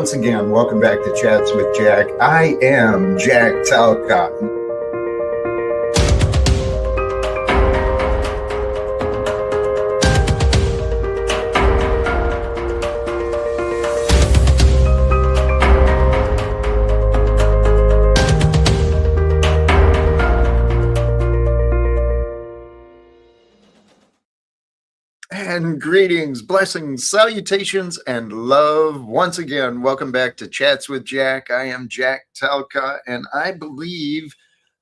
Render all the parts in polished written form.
once again, welcome back to Chats with Jack. I am Jack Talcott. And greetings, blessings, salutations, and love. Once again, welcome back to Chats with Jack. I am Jack Talcott, and I believe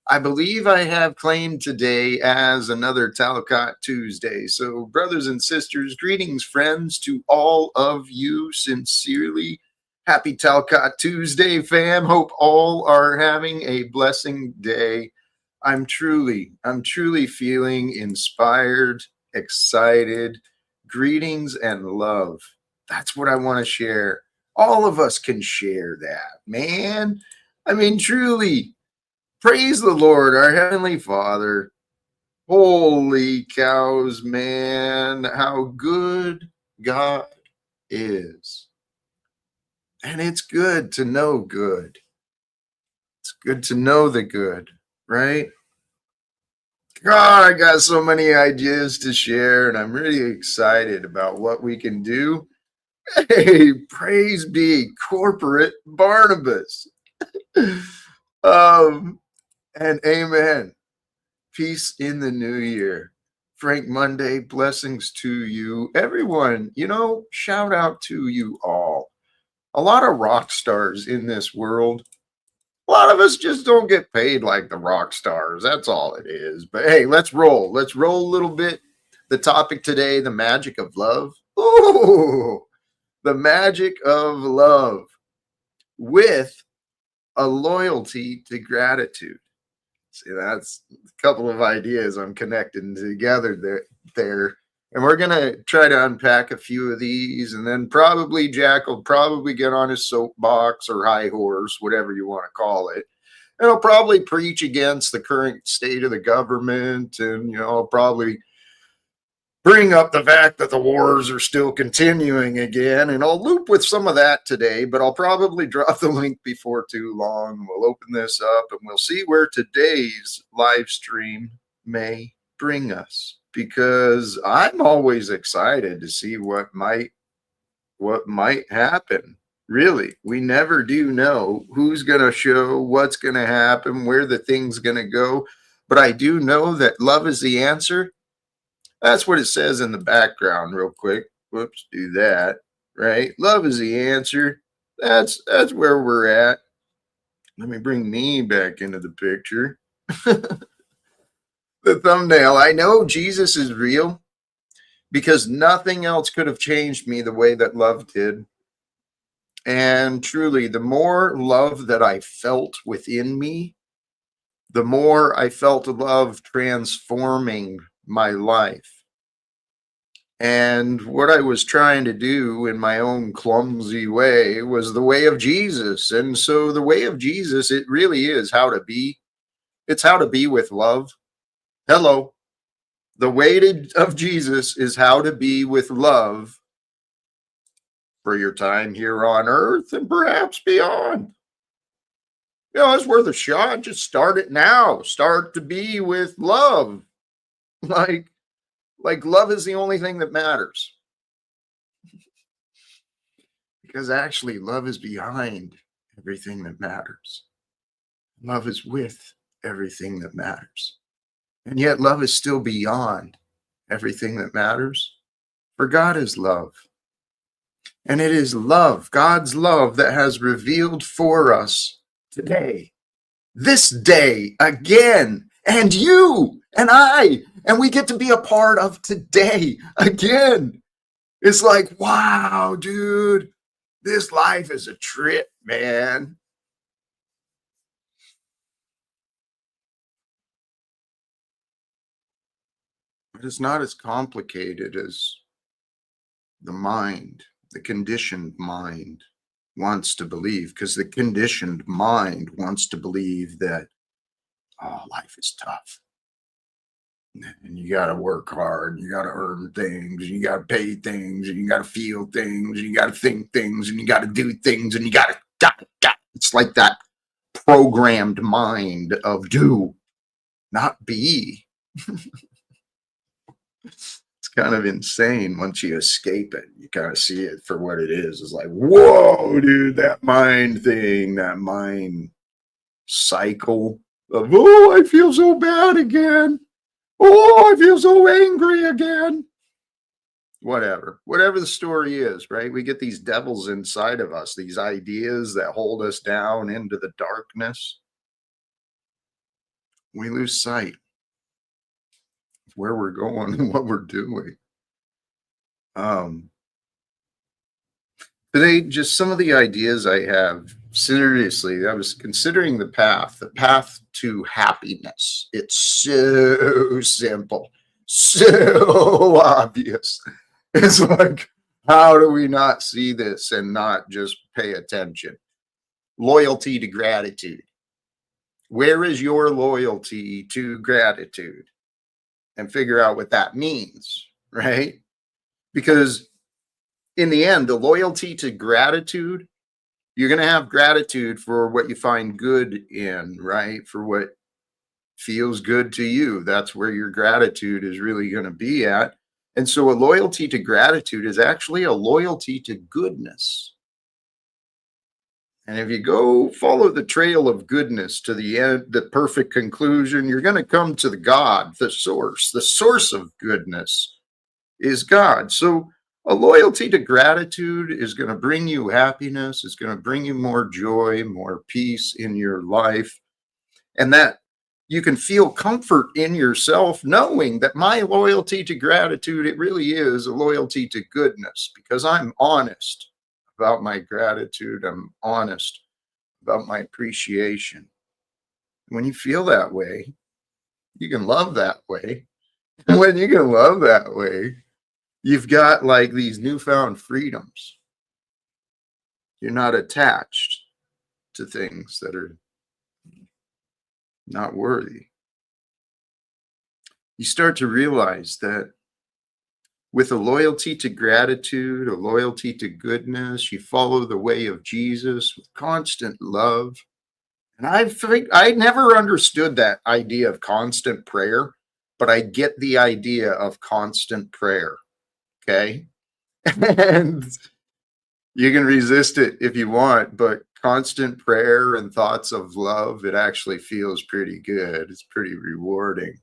I have claimed today as another Talcott Tuesday. So, brothers and sisters, greetings, friends, to all of you. Sincerely, happy Talcott Tuesday, fam. Hope all are having a blessing day. I'm truly feeling inspired, excited. Greetings and love. That's what I want to share. All of us can share that, man. I mean, truly, praise the Lord, our Heavenly Father. Holy cows, man, how good God is. And it's good to know good. It's good to know the good, right? God, I got so many ideas to share, and I'm really excited about what we can do. Hey, praise be corporate Barnabas. And amen. Peace in the new year. Frank Monday, blessings to you. Everyone, shout out to you all. A lot of rock stars in this world. A lot of us just don't get paid like the rock stars. That's all it is. But hey, let's roll. Let's roll a little bit. The topic today, the magic of love. Ooh, the magic of love with a loyalty to gratitude. See, that's a couple of ideas I'm connecting together there. And we're going to try to unpack a few of these, and then probably Jack will probably get on his soapbox or high horse, whatever you want to call it. And he'll probably preach against the current state of the government, and, probably bring up the fact that the wars are still continuing again. And I'll loop with some of that today, but I'll probably drop the link before too long. We'll open this up and we'll see where today's live stream may bring us, because I'm always excited to see what might happen. Really, we never do know who's going to show, what's going to happen, where the thing's going to go. But I do know that love is the answer. That's what it says in the background real quick. Whoops, do that, right? Love is the answer. That's where we're at. Let me bring me back into the picture. The thumbnail. I know Jesus is real because nothing else could have changed me the way that love did. And truly, the more love that I felt within me, the more I felt love transforming my life. And what I was trying to do in my own clumsy way was the way of Jesus. And so the way of Jesus, it really is how to be. It's how to be with love. Hello. The way of Jesus is how to be with love for your time here on earth and perhaps beyond. It's worth a shot. Just start it now. Start to be with love. Like love is the only thing that matters. Because actually, love is behind everything that matters. Love is with everything that matters. And yet love is still beyond everything that matters. For God is love. And it is love, God's love, that has revealed for us today, this day, again, and you and I, and we get to be a part of today again. It's like, wow, dude, this life is a trip, man. But it's not as complicated as the mind, the conditioned mind wants to believe, because the conditioned mind wants to believe that, oh, life is tough. And you got to work hard, and you got to earn things, and you got to pay things, and you got to feel things, and you got to think things, and you got to do things, and you got to, it's like that programmed mind of do, not be. It's kind of insane once you escape it. You kind of see it for what it is. It's like, whoa, dude, that mind thing, that mind cycle of, oh, I feel so bad again. Oh, I feel so angry again. Whatever the story is, right? We get these devils inside of us, these ideas that hold us down into the darkness. We lose sight of where we're going and what we're doing. Today, just some of the ideas I have. Seriously, I was considering the path to happiness. It's so simple, so obvious. It's like, how do we not see this and not just pay attention? Loyalty to gratitude. Where is your loyalty to gratitude? And figure out what that means, right? Because in the end, the loyalty to gratitude, you're going to have gratitude for what you find good in, right? For what feels good to you. That's where your gratitude is really going to be at. And so a loyalty to gratitude is actually a loyalty to goodness. And if you go follow the trail of goodness to the end, the perfect conclusion, you're going to come to the God, the source of goodness is God. So a loyalty to gratitude is going to bring you happiness. It's going to bring you more joy, more peace in your life. And that you can feel comfort in yourself knowing that my loyalty to gratitude, it really is a loyalty to goodness, because I'm honest about my gratitude. I'm honest about my appreciation. When you feel that way, you can love that way. And when you can love that way, you've got like these newfound freedoms. You're not attached to things that are not worthy. You start to realize that with a loyalty to gratitude, a loyalty to goodness, you follow the way of Jesus with constant love. And I never understood that idea of constant prayer, but I get the idea of constant prayer. Okay. And you can resist it if you want, but constant prayer and thoughts of love, it actually feels pretty good. It's pretty rewarding.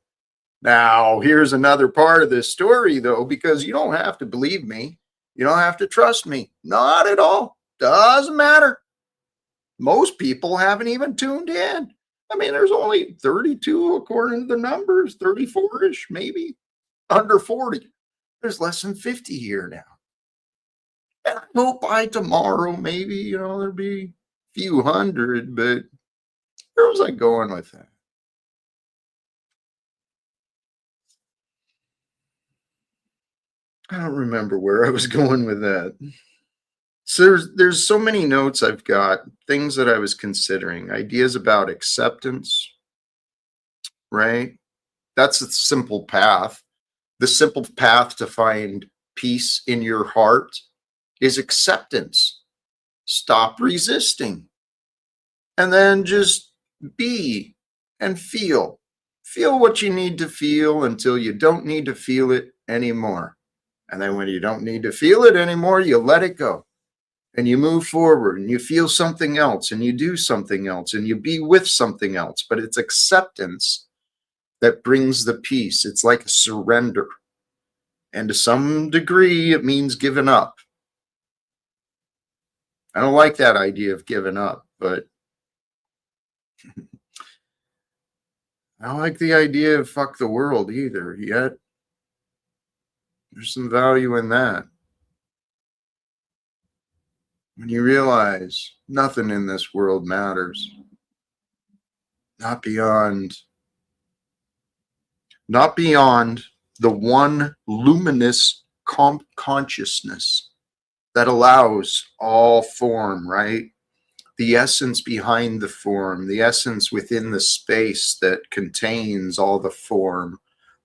Now, here's another part of this story, though, because you don't have to believe me. You don't have to trust me. Not at all. Doesn't matter. Most people haven't even tuned in. I mean, there's only 32 according to the numbers, 34-ish, maybe under 40. There's less than 50 here now. And I hope by tomorrow, maybe, there'll be a few hundred, but where was I going with that? I don't remember where I was going with that. So there's so many notes I've got, things that I was considering, ideas about acceptance, right? That's a simple path. The simple path to find peace in your heart is acceptance. Stop resisting. And then just be and feel. Feel what you need to feel until you don't need to feel it anymore. And then when you don't need to feel it anymore, you let it go. And you move forward and you feel something else and you do something else and you be with something else. But it's acceptance that brings the peace. It's like a surrender. And to some degree, it means giving up. I don't like that idea of giving up, but I don't like the idea of fuck the world either, yet there's some value in that. When you realize nothing in this world matters, not beyond the one luminous consciousness that allows all form, right? The essence behind the form, the essence within the space that contains all the form,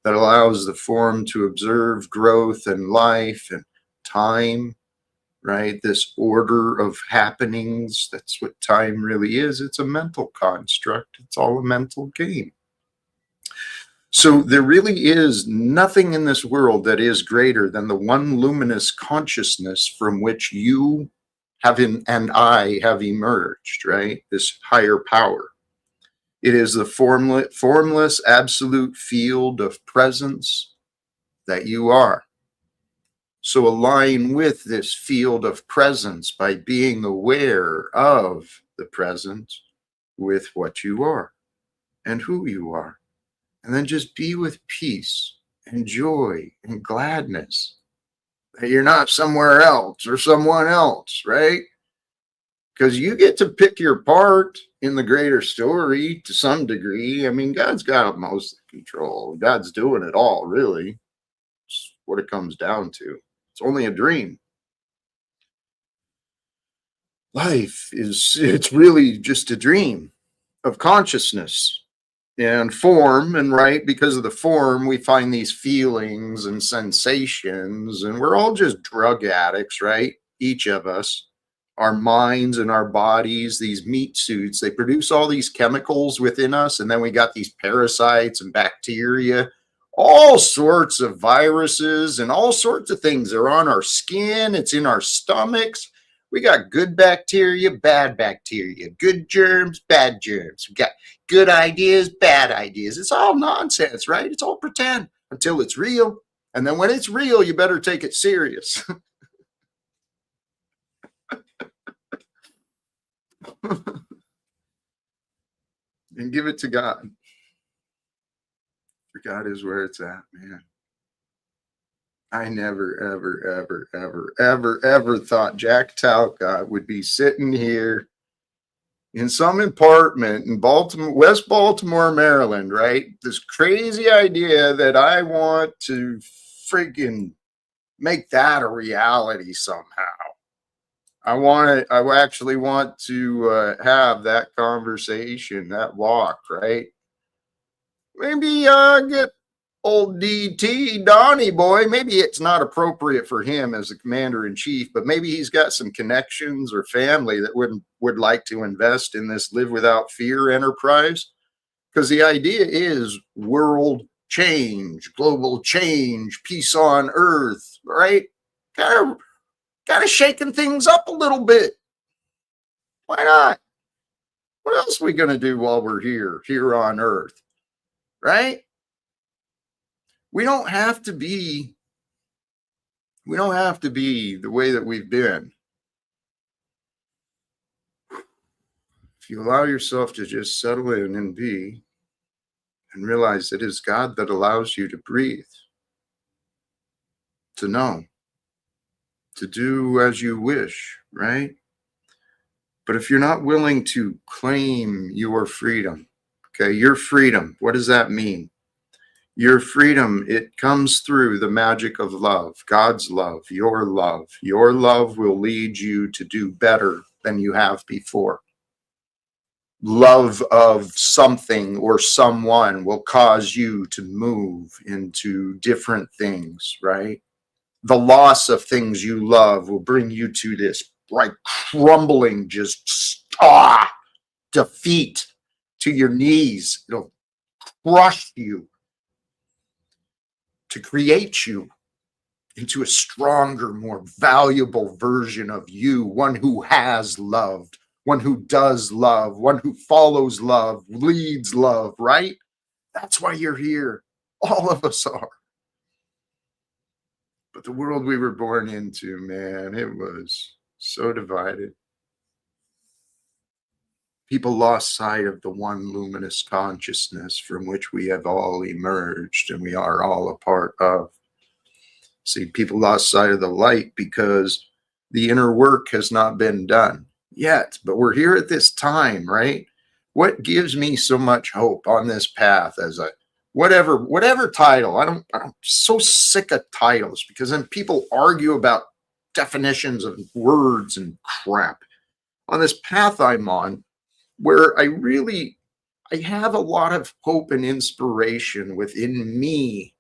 that allows the form to observe growth and life and time, right? This order of happenings. That's what time really is. It's a mental construct. It's all a mental game. So there really is nothing in this world that is greater than the one luminous consciousness from which you have and I have emerged, right? This higher power. It is the formless absolute field of presence that you are. So align with this field of presence by being aware of the present with what you are and who you are. And then just be with peace and joy and gladness that you're not somewhere else or someone else, right? Because you get to pick your part in the greater story to some degree. I mean, God's got most of the control. God's doing it all, really. It's what it comes down to. It's only a dream. Life it's really just a dream of consciousness and form, and right, because of the form, we find these feelings and sensations, and we're all just drug addicts, right? Each of us, our minds and our bodies, these meat suits, they produce all these chemicals within us, and then we got these parasites and bacteria, all sorts of viruses and all sorts of things are on our skin. It's in our stomachs. We got good bacteria, bad bacteria, good germs, bad germs. We got good ideas, bad ideas. It's all nonsense, right? It's all pretend until it's real. And then when it's real, you better take it serious. And give it to God. For God is where it's at, man. I never, ever thought Jack Talcott would be sitting here in some apartment in Baltimore, West Baltimore, Maryland, right? This crazy idea that I want to freaking make that a reality somehow. I actually want to have that conversation, that walk, right? Maybe get old DT Donnie boy. Maybe it's not appropriate for him as the commander in chief, but maybe he's got some connections or family that would like to invest in this live without fear enterprise. Because the idea is world change, global change, peace on earth, right? Kind of shaking things up a little bit. Why not? What else are we going to do while we're here on earth, right? We don't have to be the way that we've been. If you allow yourself to just settle in and be and realize it is God that allows you to breathe, to know, to do as you wish, right? But if you're not willing to claim your freedom, okay, your freedom, what does that mean? Your freedom, it comes through the magic of love, God's love, your love. Your love will lead you to do better than you have before. Love of something or someone will cause you to move into different things, right? The loss of things you love will bring you to this like crumbling, just defeat to your knees. It'll crush you to create you into a stronger, more valuable version of you, one who has loved, one who does love, one who follows love, leads love, right? That's why you're here. All of us are. But the world we were born into, man, it was so divided. People lost sight of the one luminous consciousness from which we have all emerged and we are all a part of. See, people lost sight of the light because the inner work has not been done yet, but we're here at this time, right? What gives me so much hope on this path as a whatever title? I'm so sick of titles because then people argue about definitions of words and crap. On this path I'm on, where I have a lot of hope and inspiration within me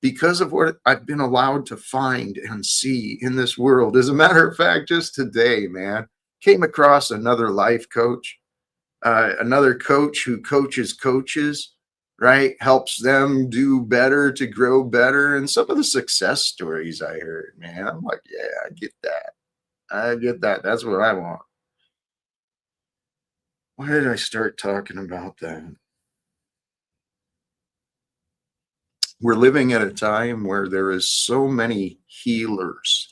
because of what I've been allowed to find and see in this world. As a matter of fact, just today, man, came across another life coach, another coach who coaches coaches, right? Helps them do better to grow better. And some of the success stories I heard, man, I'm like, yeah, I get that. I get that. That's what I want. Why did I start talking about that? We're living at a time where there is so many healers,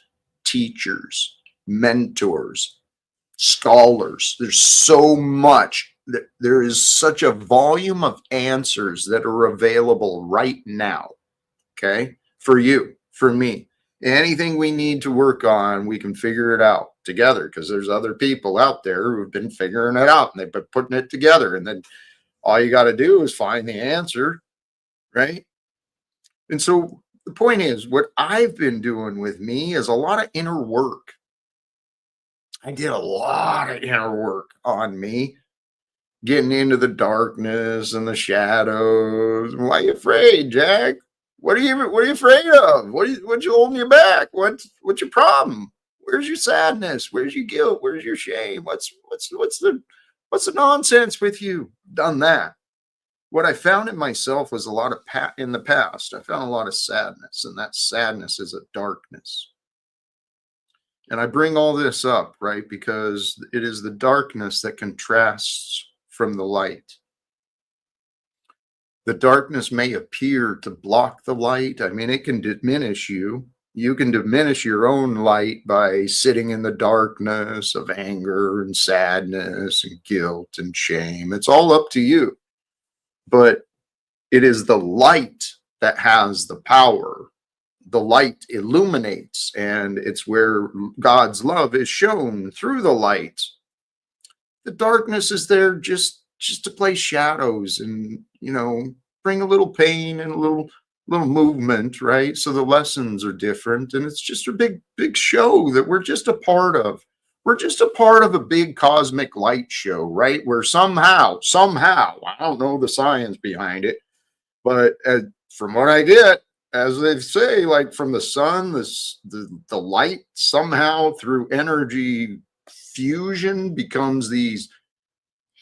teachers, mentors, scholars. There's so much that there is such a volume of answers that are available right now. Okay. For you, for me, anything we need to work on, we can figure it out together because there's other people out there who've been figuring it out and they've been putting it together. And then all you got to do is find the answer. Right. And so the point is, what I've been doing with me is a lot of inner work. I did a lot of inner work on me, getting into the darkness and the shadows. Why are you afraid, Jack? What are you afraid of? What's holding you back? What's your problem? Where's your sadness? Where's your guilt? Where's your shame? What's the nonsense with you? Done that. What I found in myself was a lot of in the past. I found a lot of sadness, and that sadness is a darkness. And I bring all this up, right, because it is the darkness that contrasts from the light. The darkness may appear to block the light. I mean, it can diminish you. You can diminish your own light by sitting in the darkness of anger and sadness and guilt and shame. It's all up to you. But it is the light that has the power. The light illuminates, and it's where God's love is shown through the light. The darkness is there just to play shadows and, bring a little pain and a little movement, right? So the lessons are different, and it's just a big show that we're just a part of. We're just a part of a big cosmic light show, right? Where somehow, I don't know the science behind it, but from what I get, as they say, like from the sun, the light somehow through energy fusion becomes these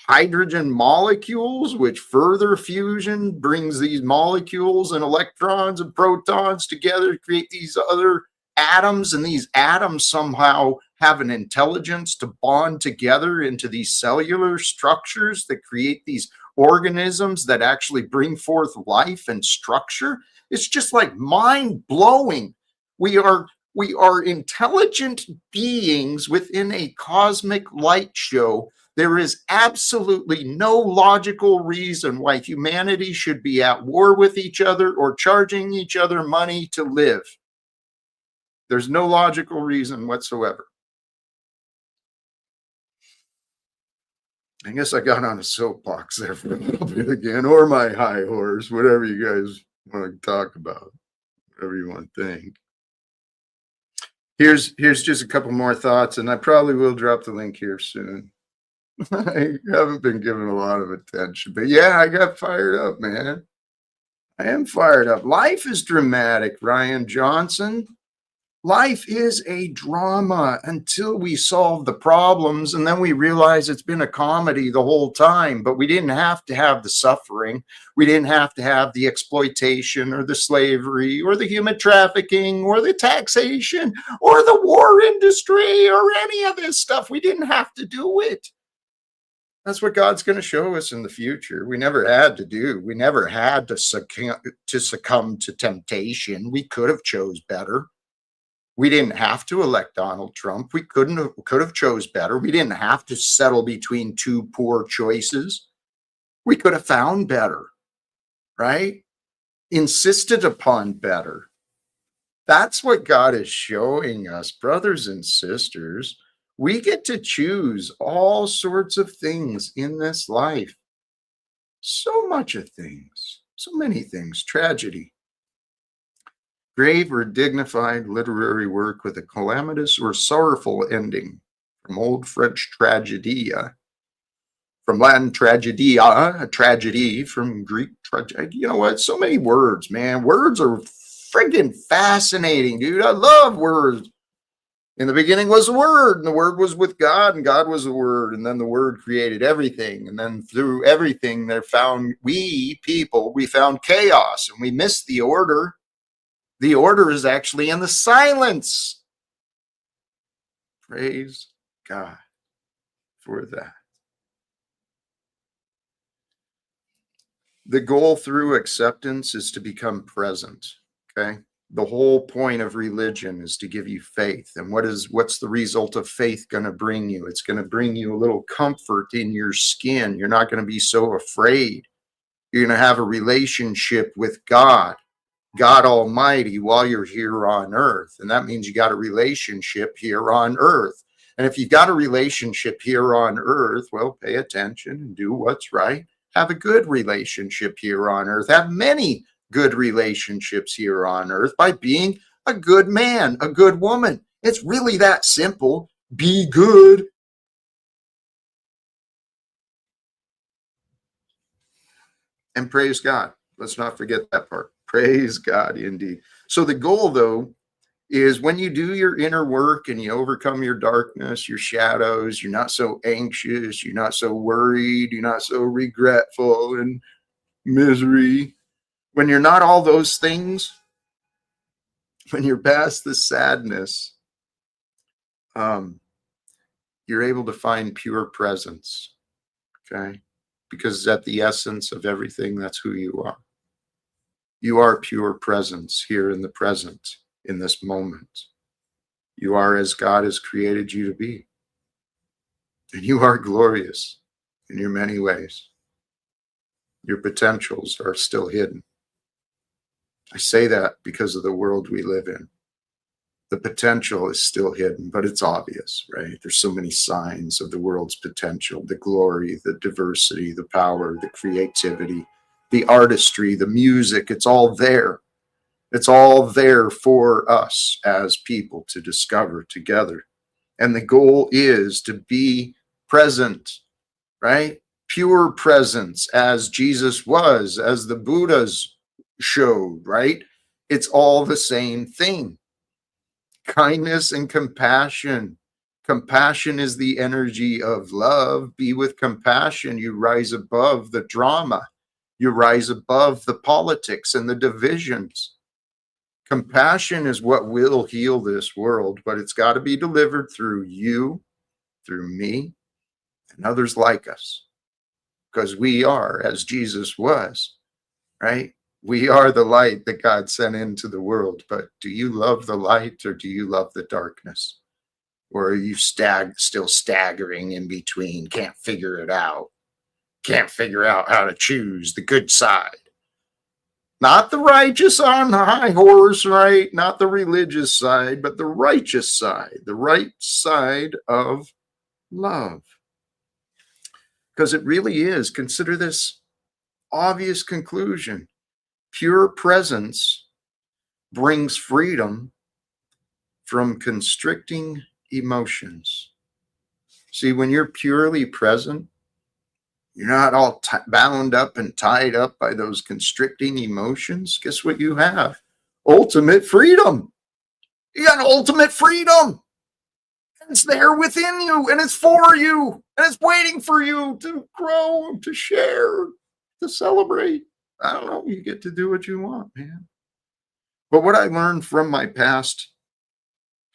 hydrogen molecules, which further fusion brings these molecules and electrons and protons together to create these other atoms. And these atoms somehow have an intelligence to bond together into these cellular structures that create these organisms that actually bring forth life and structure. It's just like mind blowing. We are intelligent beings within a cosmic light show. There is absolutely no logical reason why humanity should be at war with each other or charging each other money to live. There's no logical reason whatsoever. I guess I got on a soapbox there for a little bit again, or my high horse, whatever you guys want to talk about, whatever you want to think. Here's just a couple more thoughts, and I probably will drop the link here soon. I haven't been given a lot of attention, but yeah, I got fired up, man. I am fired up. Life is dramatic, Ryan Johnson. Life is a drama until we solve the problems, and then we realize it's been a comedy the whole time, but we didn't have to have the suffering. We didn't have to have the exploitation or the slavery or the human trafficking or the taxation or the war industry or any of this stuff. We didn't have to do it. That's what God's going to show us in the future. We never had to do. We never had to succumb to temptation. We could have chose better. We didn't have to elect Donald Trump. We could have chose better. We didn't have to settle between two poor choices. We could have found better, right? Insisted upon better. That's what God is showing us, brothers and sisters. We get to choose all sorts of things in this life. So much of things, so many things, tragedy. Grave or dignified literary work with a calamitous or sorrowful ending, from Old French tragedia, from Latin tragedia, a tragedy, from Greek tragedy. You know what? So many words, man. Words are friggin' fascinating, dude. I love words. In the beginning was the Word, and the Word was with God, and God was the Word, and then the Word created everything. And then through everything, we found chaos, and we missed the order. The order is actually in the silence. Praise God for that. The goal through acceptance is to become present. Okay. The whole point of religion is to give you faith. And what's the result of faith going to bring you? It's going to bring you a little comfort in your skin. You're not going to be so afraid. You're going to have a relationship with God Almighty, while you're here on earth. And that means you got a relationship here on earth. And if you've got a relationship here on earth, well, pay attention and do what's right. Have a good relationship here on earth. Have many good relationships here on earth by being a good man, a good woman. It's really that simple. Be good. And praise God. Let's not forget that part. Praise God, indeed. So the goal, though, is when you do your inner work and you overcome your darkness, your shadows, you're not so anxious, you're not so worried, you're not so regretful and misery. When you're not all those things, when you're past the sadness, you're able to find pure presence, okay? Because at the essence of everything, that's who you are. You are pure presence here in the present, in this moment. You are as God has created you to be. And you are glorious in your many ways. Your potentials are still hidden. I say that because of the world we live in. The potential is still hidden, but it's obvious, right? There's so many signs of the world's potential, the glory, the diversity, the power, the creativity, the artistry, the music. It's all there. It's all there for us as people to discover together. And the goal is to be present, right? Pure presence, as Jesus was, as the Buddhas showed, right? It's all the same thing. Kindness and compassion. Compassion is the energy of love. Be with compassion. You rise above the drama. You rise above the politics and the divisions. Compassion is what will heal this world, but it's got to be delivered through you, through me, and others like us. Because we are, as Jesus was, right? We are the light that God sent into the world. But do you love the light or do you love the darkness? Or are you still staggering in between? Can't figure it out. Can't figure out how to choose the good side. Not the righteous on the high horse, right? Not the religious side, but the righteous side, the right side of love. Because it really is. Consider this obvious conclusion. Pure presence brings freedom from constricting emotions. See, when you're purely present, you're not all bound up and tied up by those constricting emotions. Guess what you have? Ultimate freedom. You got ultimate freedom. It's there within you, and it's for you, and it's waiting for you to grow, to share, to celebrate. I don't know. You get to do what you want, man. But what I learned from my past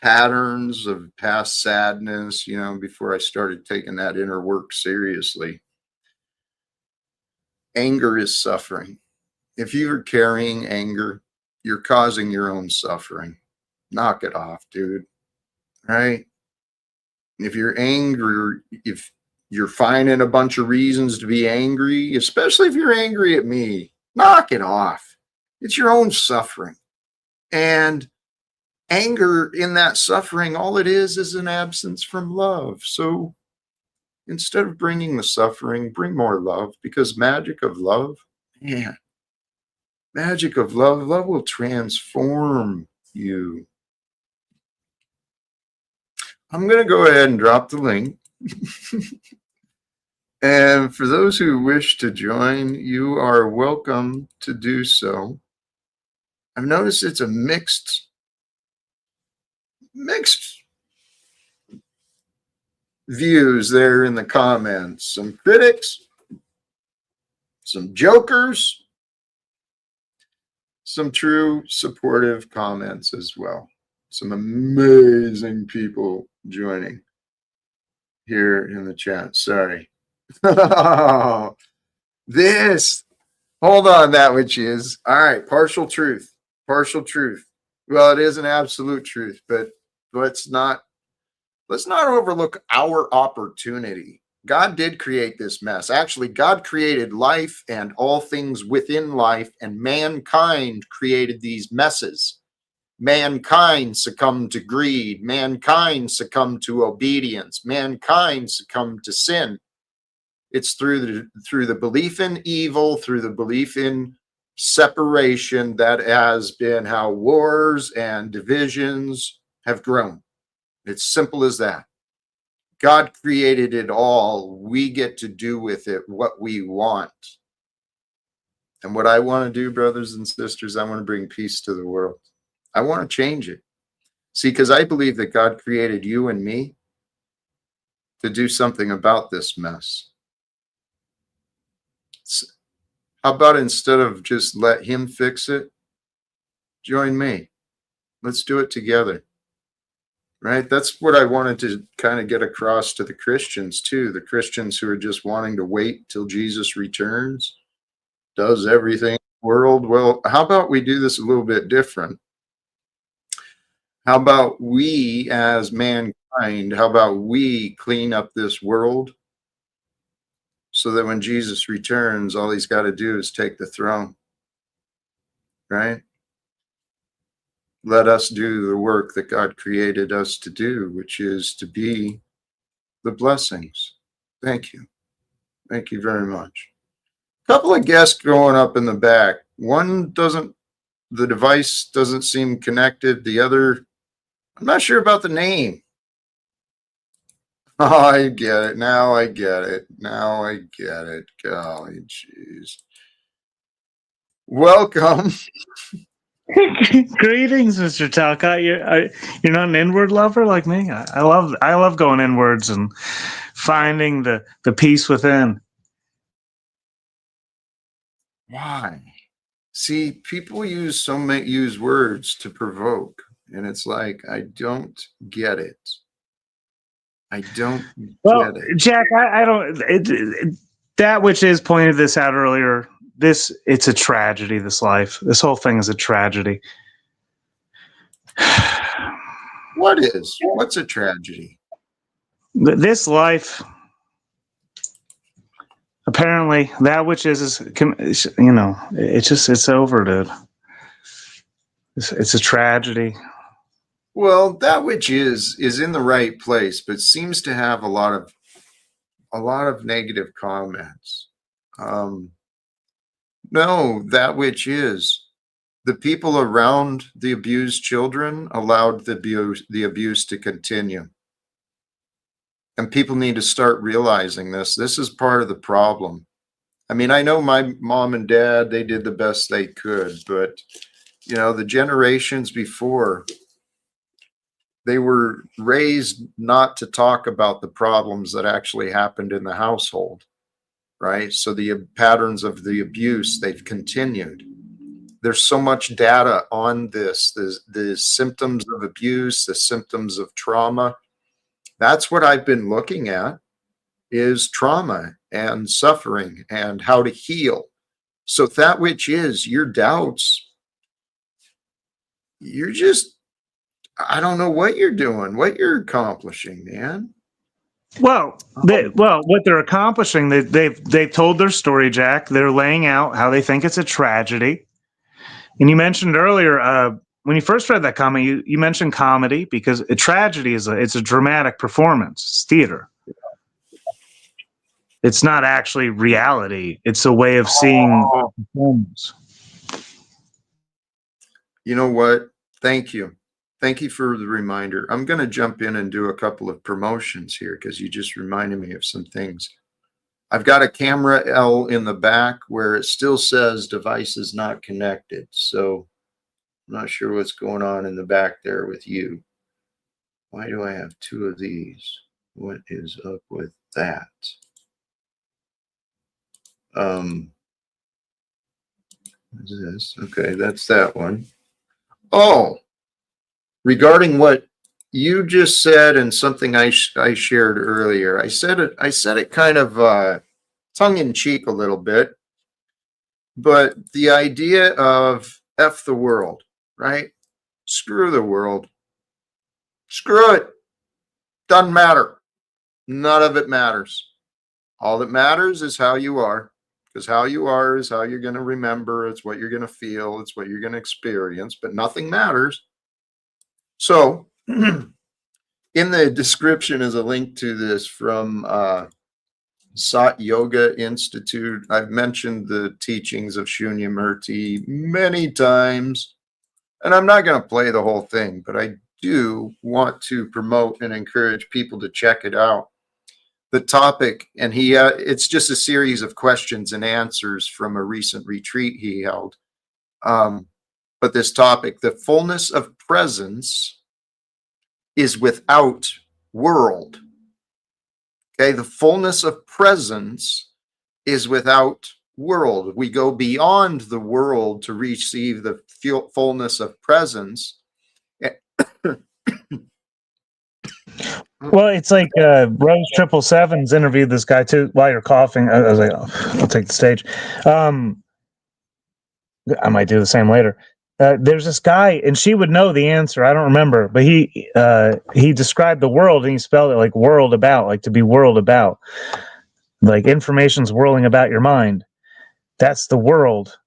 patterns of past sadness, before I started taking that inner work seriously, anger is suffering. If you're carrying anger, you're causing your own suffering. Knock it off, dude. Right? If you're angry, if you're finding a bunch of reasons to be angry, especially if you're angry at me, knock it off. It's your own suffering. And anger in that suffering, all it is an absence from love. So instead of bringing the suffering, bring more love, because magic of love, man, magic of love will transform you. I'm going to go ahead and drop the link. And for those who wish to join, you are welcome to do so. I've noticed it's a mixed views there in the comments. Some critics, some jokers, some true supportive comments as well. Some amazing people joining here in the chat. Sorry. This, hold on, that which is. All right, partial truth. Partial truth. Well, it is an absolute truth, but let's not overlook our opportunity. God did create this mess. Actually, God created life and all things within life, and mankind created these messes. Mankind succumbed to greed. Mankind succumbed to obedience. Mankind succumbed to sin. It's through the belief in evil, through the belief in separation, that has been how wars and divisions have grown. It's simple as that. God created it all. We get to do with it what we want. And what I want to do, brothers and sisters, I want to bring peace to the world. I want to change it. See, because I believe that God created you and me to do something about this mess. How about instead of just let him fix it, join me. Let's do it together. Right? That's what I wanted to kind of get across to the Christians too. The Christians who are just wanting to wait till Jesus returns, does everything in the world. Well, how about we do this a little bit different? How about we as mankind, how about we clean up this world so that when Jesus returns, all he's got to do is take the throne, right? Let us do the work that God created us to do, which is to be the blessings. Thank you. Thank you very much. A couple of guests going up in the back. One doesn't, the device doesn't seem connected. The other, I'm not sure about the name. Oh, I get it. Now I get it. Now I get it. Golly, jeez. Welcome. Greetings, Mr. Talcott. You're not an inward lover like me. I love going inwards and finding the peace within. Why? See, people use words to provoke, and it's like, I don't get it. I don't get it. Jack, I don't. That which is pointed this out earlier. It's a tragedy. This life, this whole thing is a tragedy. What is? What's a tragedy? This life, apparently, that which is it's over, dude. It's a tragedy. Well, that which is in the right place, but seems to have a lot of negative comments. No, that which is, the people around the abused children allowed the abuse to continue. And people need to start realizing this. This is part of the problem. I mean, I know my mom and dad, they did the best they could, but the generations before, they were raised not to talk about the problems that actually happened in the household, right? So the patterns of the abuse, they've continued. There's so much data on this, the symptoms of abuse, the symptoms of trauma. That's what I've been looking at, is trauma and suffering and how to heal. So that which is your doubts, you're just, I don't know what you're doing, what you're accomplishing, man. Well, what they're accomplishing, they've told their story, Jack. They're laying out how they think it's a tragedy. And you mentioned earlier, when you first read that comment, you mentioned comedy, because a tragedy it's a dramatic performance. It's theater. It's not actually reality. It's a way of seeing performance. You know what? Thank you. Thank you for the reminder. I'm going to jump in and do a couple of promotions here because you just reminded me of some things. I've got a camera L in the back where it still says device is not connected. So I'm not sure what's going on in the back there with you. Why do I have two of these? What is up with that? What is this? Okay, that's that one. Oh, regarding what you just said and something I shared earlier, I said it kind of tongue in cheek a little bit, but the idea of F the world, right? Screw the world. Screw it. Doesn't matter. None of it matters. All that matters is how you are, because how you are is how you're going to remember. It's what you're going to feel. It's what you're going to experience, but nothing matters. So, in the description is a link to this from Sat Yoga Institute. I've mentioned the teachings of Shunyamurti many times, and I'm not going to play the whole thing, but I do want to promote and encourage people to check it out. The topic, and it's just a series of questions and answers from a recent retreat he held. But this topic, the fullness of presence is without world. Okay, the fullness of presence is without world. We go beyond the world to receive the fullness of presence. Well, it's like Rose 777's interviewed this guy too. While you're coughing, I was like, oh, I'll take the stage. I might do the same later. There's this guy, and she would know the answer. I don't remember, but he described the world, and he spelled it like world about, like to be world about, like information's whirling about your mind. That's the world.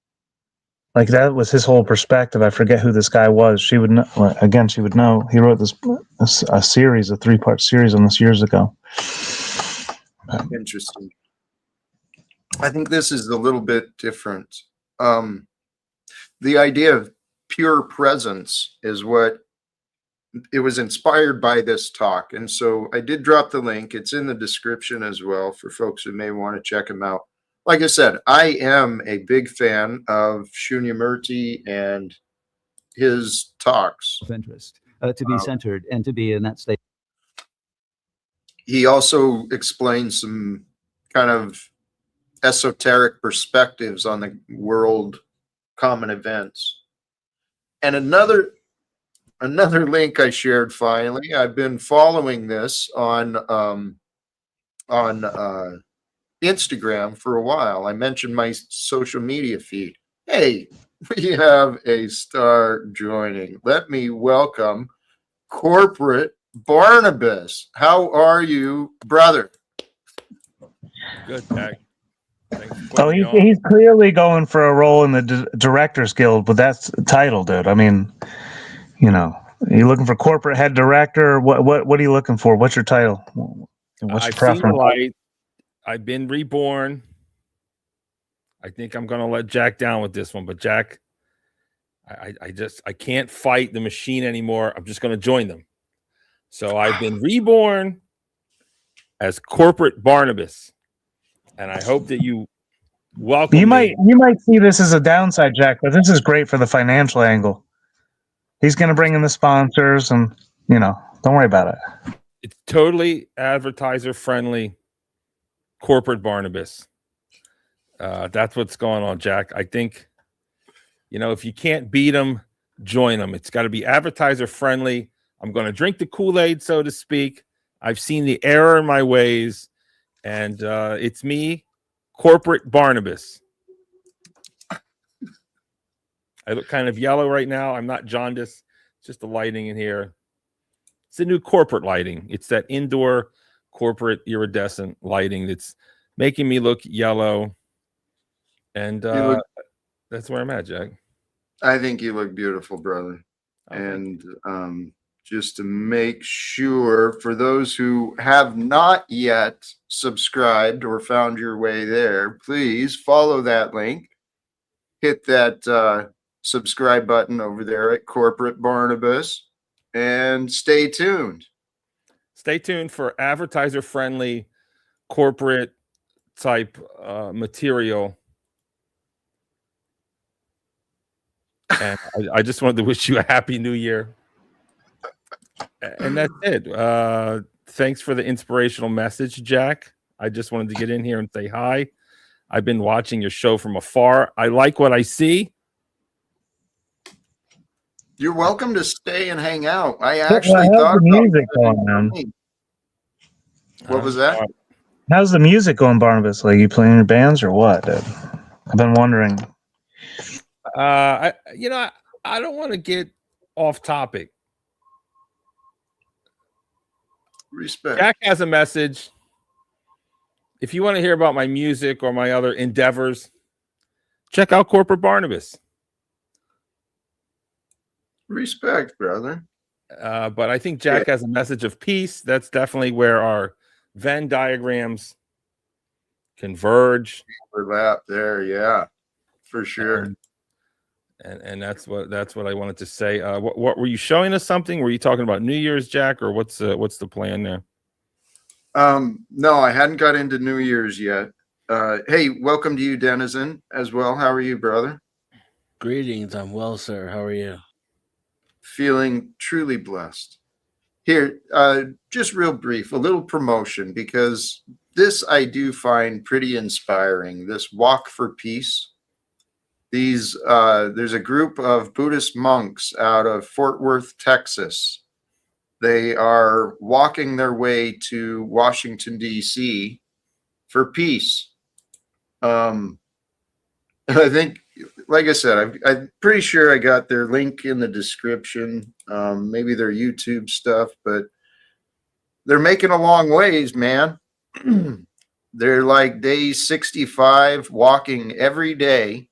Like that was his whole perspective. I forget who this guy was. She would know. Again, she would know. He wrote a series, a 3-part series on this years ago. Interesting. I think this is a little bit different. The idea of pure presence is what it was inspired by this talk. And so I did drop the link. It's in the description as well for folks who may want to check him out. Like I said, I am a big fan of Shunyamurti and his talks. Of interest, to be centered and to be in that state. He also explains some kind of esoteric perspectives on the world common events. And another link I shared finally, I've been following this on Instagram for a while. I mentioned my social media feed. Hey, we have a star joining. Let me welcome Corporate Barnabas. How are you, brother? Good, Jack. Oh, he's clearly going for a role in the Directors Guild with that title, dude. I mean, you know, are you looking for corporate head director? What are you looking for? What's your title? What's your preference? Seen the light. I've been reborn. I think I'm going to let Jack down with this one, but Jack, I can't fight the machine anymore. I'm just going to join them. So I've been reborn as Corporate Barnabas, and I hope that you welcome. You might see this as a downside, Jack, but this is great for the financial angle. He's going to bring in the sponsors, and don't worry about it. It's totally advertiser friendly. Corporate Barnabas. That's what's going on, Jack. I think, if you can't beat them, join them. It's got to be advertiser friendly. I'm going to drink the Kool-Aid, so to speak. I've seen the error in my ways, and it's me, Corporate Barnabas. I look kind of yellow right now. I'm not jaundiced. It's just the lighting in here. It's the new corporate lighting. It's that indoor corporate iridescent lighting that's making me look yellow. And that's where I'm at, Jack. I think you look beautiful, brother. And just to make sure, for those who have not yet subscribed or found your way there, please follow that link. Hit that subscribe button over there at Corporate Barnabas and stay tuned. Stay tuned for advertiser-friendly corporate type material. And I just wanted to wish you a happy new year. And that's it. Thanks for the inspirational message, Jack. I just wanted to get in here and say hi. I've been watching your show from afar. I like what I see. You're welcome to stay and hang out. I How's actually the thought about music going, man? What was that? How's the music going, Barnabas? Like, you playing your bands or what, dude? I've been wondering. I don't want to get off topic. Respect. Jack has a message. If you want to hear about my music or my other endeavors, check out Corporate Barnabas. Respect, brother. But I think Jack has a message of peace. That's definitely where our Venn diagrams converge. Overlap there, yeah, for sure. And that's what I wanted to say. What were you showing us something? Were you talking about New Year's, Jack, or what's the plan there? No, I hadn't got into New Year's yet. Hey, welcome to you, Denizen, as well. How are you, brother? Greetings. I'm well, sir. How are you? Feeling truly blessed. Here, just real brief, a little promotion, because this I do find pretty inspiring. This Walk for Peace. There's a group of Buddhist monks out of Fort Worth, Texas. They are walking their way to Washington, D.C. for peace. I think, like I said, I'm pretty sure I got their link in the description, maybe their YouTube stuff, but they're making a long ways, man. They're like day 65, walking every day,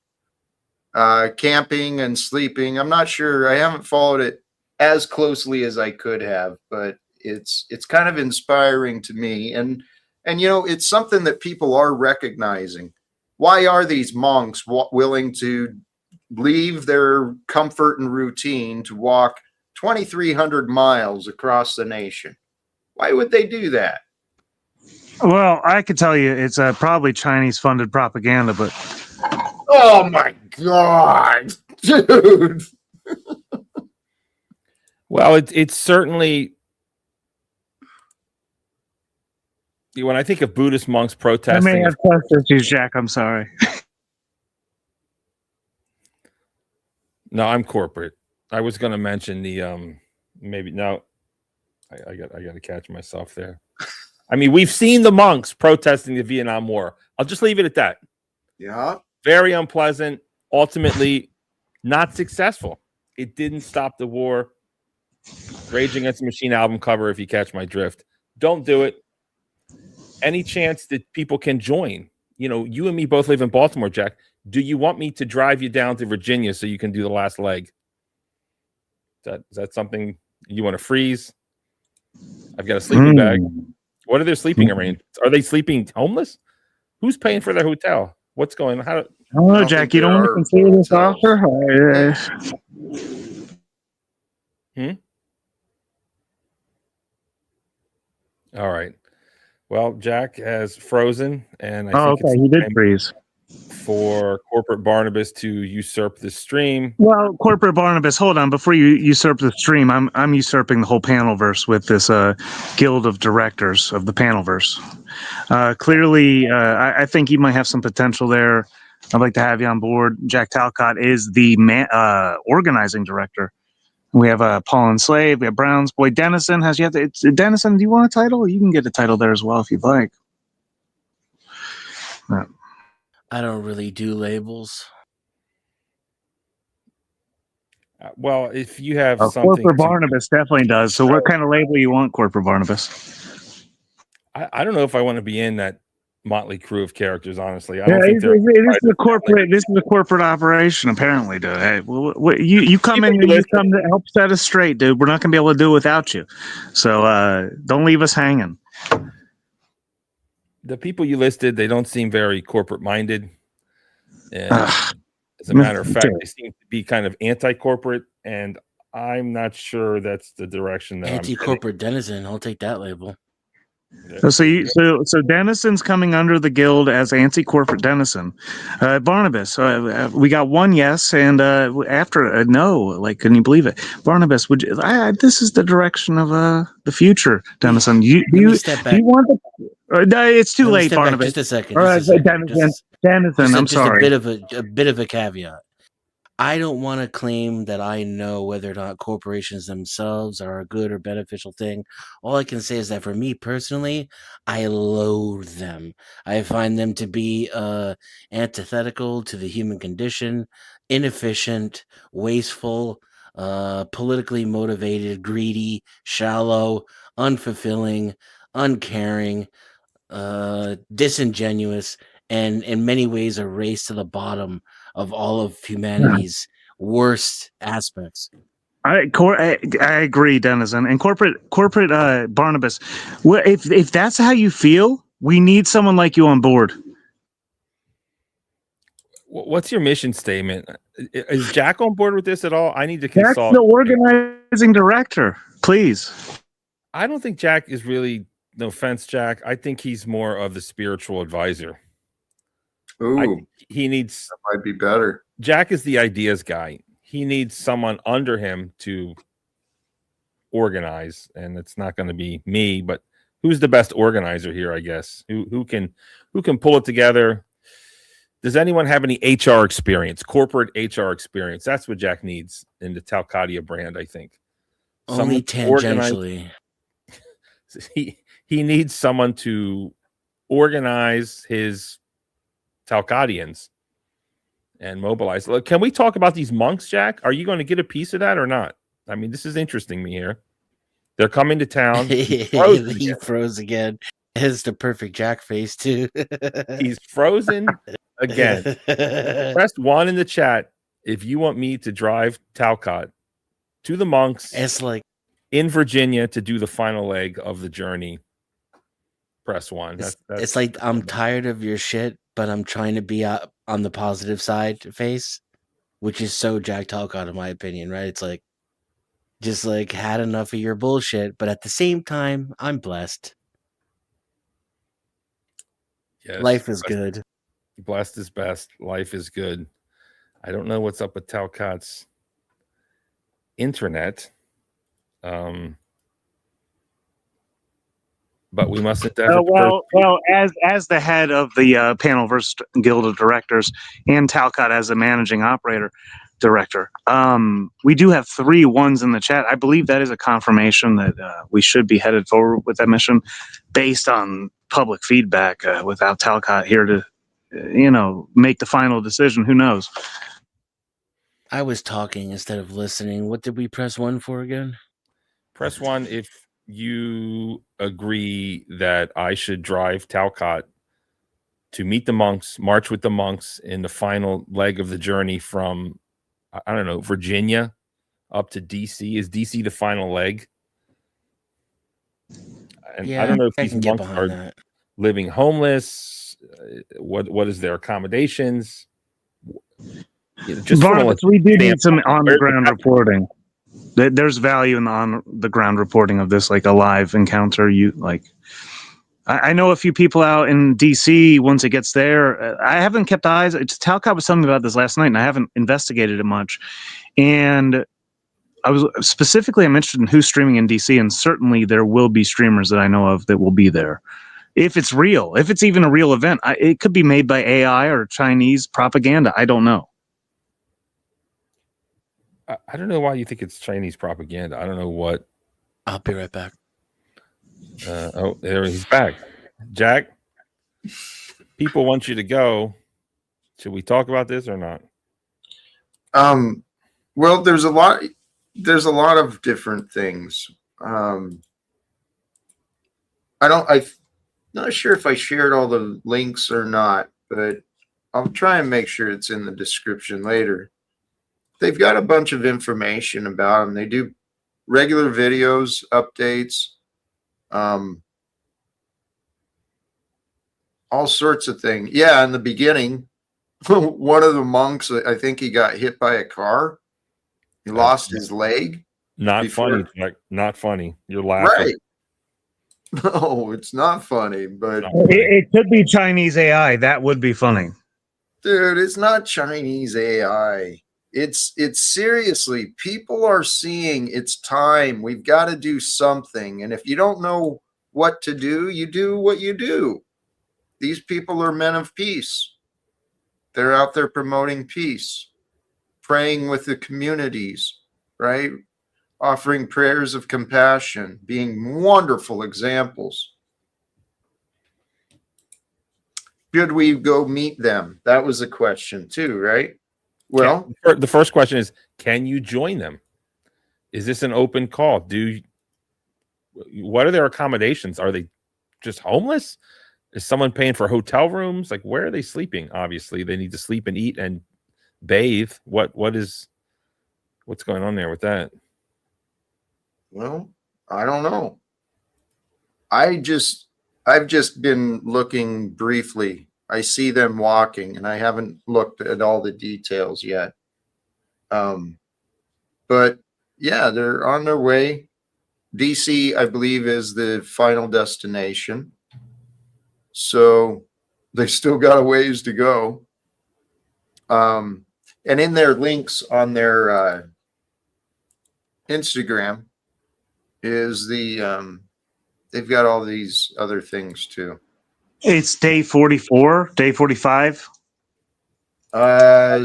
camping and sleeping. I'm not sure. I haven't followed it as closely as I could have, but it's kind of inspiring to me. And it's something that people are recognizing. Why are these monks willing to leave their comfort and routine to walk 2,300 miles across the nation? Why would they do that? Well, I could tell you it's probably Chinese-funded propaganda, but Oh my God, dude. Well, it's certainly, when I think of Buddhist monks I protesting, may have trust issues, Jack. I'm sorry. No, I'm corporate. I was going to mention the maybe no. I got to catch myself there. I mean, we've seen the monks protesting the Vietnam War. I'll just leave it at that. Yeah. Very unpleasant. Ultimately, not successful. It didn't stop the war. Rage Against the Machine album cover, if you catch my drift. Don't do it. Any chance that people can join? You and me both live in Baltimore, Jack. Do you want me to drive you down to Virginia so you can do the last leg? Is that something you want to freeze? I've got a sleeping bag. What are their sleeping arrangements? Are they sleeping homeless? Who's paying for their hotel? What's going on? I don't know, Jack. You don't want to consider this offer? All right. Well, Jack has frozen, and I think okay. He did freeze. For Corporate Barnabas to usurp the stream. Well, Corporate Barnabas, hold on. Before you usurp the stream, I'm usurping the whole Panelverse with this guild of directors of the Panelverse. Clearly, I think you might have some potential there. I'd like to have you on board. Jack Talcott is the organizing director. We have Paul and Slave. We have Brown's boy Dennison. Dennison, do you want a title? You can get a title there as well if you'd like. I don't really do labels. Well, if you have something, Corporate Barnabas definitely does. So, what kind of label you want, Corporate Barnabas? I don't know if I want to be in that motley crew of characters. Honestly, I yeah, don't think this is a corporate. This is a corporate operation, apparently, dude. Hey, you come in and you come to help set us straight, dude. We're not gonna be able to do it without you. So don't leave us hanging. The people you listed, they don't seem very corporate minded. As a matter of fact, they seem to be kind of anti-corporate, and I'm not sure that's the direction that Anti-corporate denizen. I'll take that label. So Denison's coming under the guild as anti-corporate Denison. Barnabas, we got one yes, and after a no. Like, can you believe it? Barnabas, would you? This is the direction of the future, Denison. Let me step back. You want the? No, it's too Let me late, step back Barnabas. just a second. All right, Just a second. Denison. I'm Just a sorry. bit of a caveat. I don't want to claim that I know whether or not corporations themselves are a good or beneficial thing. All I can say is that for me personally, I loathe them. I find them to be antithetical to the human condition, inefficient, wasteful, politically motivated, greedy, shallow, unfulfilling, uncaring, disingenuous, and in many ways a race to the bottom of all of humanity's worst aspects. I agree, Denison, and corporate Barnabas. Well, if that's how you feel, we need someone like you on board. What's your mission statement? Is Jack on board with this at all? I need to That's consult. the organizing director, please. I don't think Jack is really. No offense, Jack. I think he's more of the spiritual advisor. Ooh, he needs. that might be better. Jack is the ideas guy. He needs someone under him to organize, and it's not going to be me. But who's the best organizer here? I guess who can pull it together. Does anyone have any HR experience, corporate HR experience? That's what Jack needs in the Talcott brand, I think. Only tangentially. He needs someone to organize his Talcottians and mobilize. Look, can we talk about these monks, Jack? Are you going to get a piece of that or not? I mean, this is interesting me here. They're coming to town. He froze again. It's the perfect Jack face, too. He's frozen again. Press 1 in the chat if you want me to drive Talcott to the monks. It's like in Virginia to do the final leg of the journey. Press 1. It's like I'm tired of your shit, but I'm trying to be on the positive side face, which is so Jack Talcott in my opinion, right? It's like just like had enough of your bullshit, but at the same time, I'm blessed. Yes, life is good. Blessed is best. Life is good. I don't know what's up with Talcott's internet. But we must endeavor. Well, as the head of the Panel Verse Guild of Directors and Talcott as a managing operator director, we do have 3 1s in the chat. I believe that is a confirmation that we should be headed forward with that mission, based on public feedback. Without Talcott here to, make the final decision, who knows? I was talking instead of listening. What did we press 1 for again? Press 1 if you agree that I should drive Talcott to meet the monks, march with the monks in the final leg of the journey from, I don't know, Virginia up to DC. Is DC the final leg? And Yeah, I don't know if I these can get monks behind are that. living homeless. What is their accommodations? Just Barnabas, we do need some on-the-ground reporting. There's value in the on-the-ground reporting of this, like a live encounter. I know a few people out in DC. Once it gets there, I haven't kept eyes. Talcott was telling me about this last night, and I haven't investigated it much. And I am interested in who's streaming in DC, and certainly there will be streamers that I know of that will be there. If it's real, if it's even a real event, it could be made by AI or Chinese propaganda. I don't know. I don't know why you think it's Chinese propaganda. I don't know what. I'll be right back. There he's back. Jack, people want you to go. Should we talk about this or not? Well, there's a lot of different things. I'm not sure if I shared all the links or not, but I'll try and make sure it's in the description later. They've got a bunch of information about them. They do regular videos, updates, all sorts of things. Yeah, in the beginning, one of the monks, I think he got hit by a car. He lost his leg. Not funny, Jack. Not funny. You're laughing. Right. No, it's not funny, but It could be Chinese AI. That would be funny. dude, it's not Chinese AI. It's seriously, people are seeing it's time. We've got to do something. And if you don't know what to do, you do what you do. These people are men of peace. They're out there promoting peace, praying with the communities, right? Offering prayers of compassion, being wonderful examples. Should we go meet them? That was a question too, right? Well, The first question is, can you join them? Is this an open call? What are their accommodations? Are they just homeless? Is someone paying for hotel rooms? Like, where are they sleeping? Obviously, they need to sleep and eat and bathe. What's going on there with that? well, I don't know. I've just been looking briefly. I see them walking, and I haven't looked at all the details yet. But yeah, they're on their way. DC, I believe, is the final destination. So they still got a ways to go. And in their links on their Instagram is they've got all these other things too. It's day 44, day 45.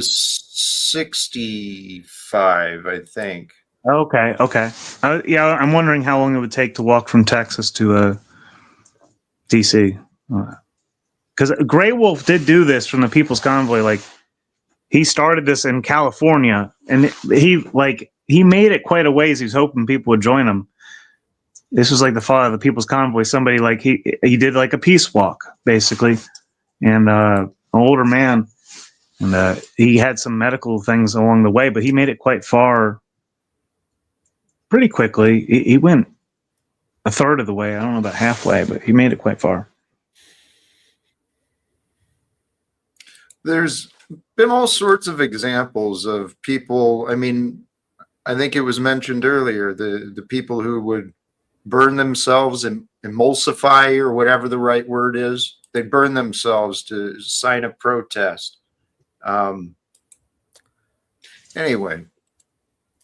65, I think. Okay. Yeah, I'm wondering how long it would take to walk from Texas to DC. Because Grey Wolf did do this from the People's Convoy. Like, he started this in California, and he made it quite a ways. He was hoping people would join him. This was like the father of the People's Convoy. Somebody like he did like a peace walk basically, and an older man, and he had some medical things along the way, but he made it quite far pretty quickly. He went a third of the way. I don't know about halfway, but he made it quite far. There's been all sorts of examples of people. I mean, I think it was mentioned earlier, the people who would burn themselves and emulsify, or whatever the right word is. They burn themselves to sign a protest. Anyway,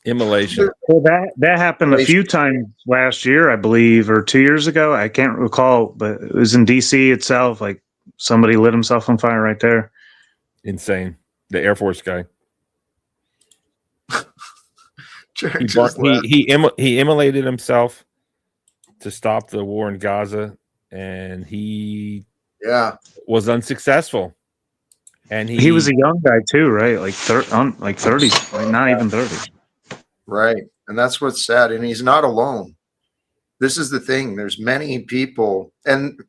Immolation. Well, that happened a few times last year, I believe, or 2 years ago. I can't recall, but it was in DC itself. Like, somebody lit himself on fire right there. Insane. The Air Force guy. He immolated himself to stop the war in Gaza, and he was unsuccessful. And he was a young guy too, right? Like 30s, like not even 30. Right. And that's what's sad. And he's not alone. This is the thing. There's many people, and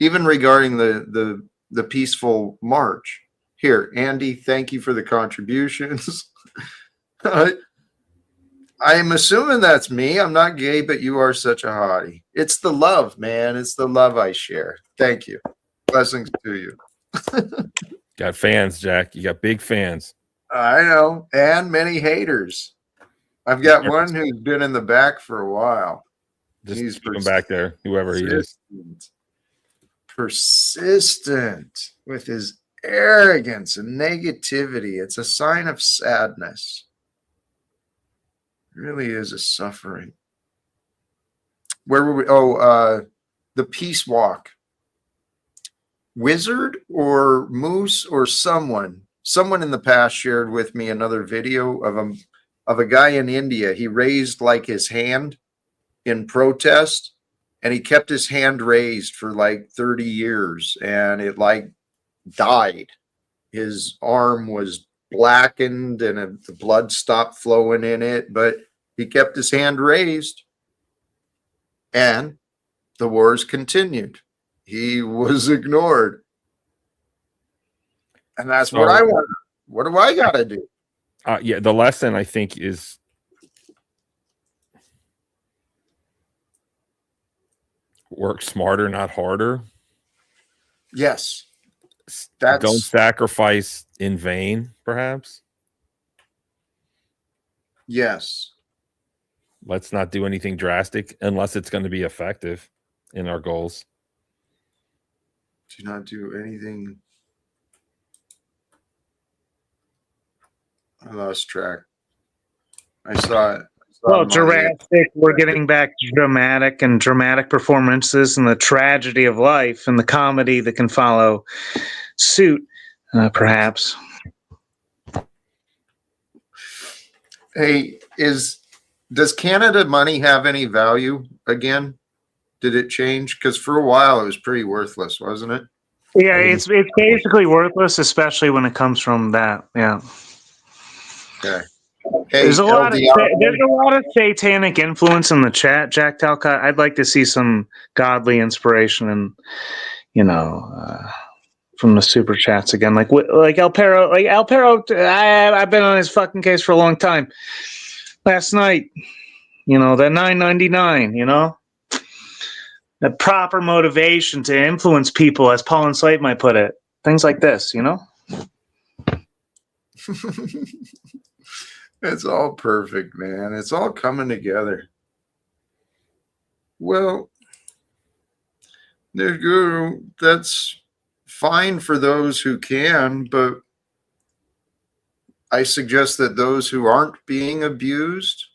even regarding the peaceful march. Here, Andy, thank you for the contributions. I'm assuming that's me. I'm not gay, but you are such a hottie. It's the love, man. It's the love I share. Thank you. Blessings to you. Got fans, Jack. You got big fans. I know. And many haters. I've got one who's been in the back for a while. He's keep back there, whoever he is. Persistent with his arrogance and negativity. It's a sign of sadness. It really is a suffering. Where were we? Oh, the peace walk. Wizard or Moose or someone in the past shared with me another video of a guy in India. He raised like his hand in protest, and he kept his hand raised for like 30 years, and it like died. His arm was blackened and the blood stopped flowing in it, but he kept his hand raised, and the wars continued. He was ignored. And that's what I want. What do I got to do? Yeah, the lesson I think is work smarter, not harder. Yes. Don't sacrifice in vain, perhaps. Yes. let's not do anything drastic unless it's going to be effective in our goals. Do not do anything. I lost track. I saw it. Well, Jurassic, we're getting back to dramatic performances and the tragedy of life and the comedy that can follow suit, perhaps. Hey, does Canada money have any value again? Did it change? Because for a while it was pretty worthless, wasn't it? Yeah, it's basically worthless, especially when it comes from that. Yeah. Okay. Hey, There's a lot LDR, of satanic influence in the chat, Jack Talcott. I'd like to see some godly inspiration and from the super chats again, like El Perro. I've been on his fucking case for a long time. Last night, that $9.99, the proper motivation to influence people, as Paul and Slate might put it, things like this, It's all perfect, man. It's all coming together. Well, there you go. That's fine for those who can, but I suggest that those who aren't being abused,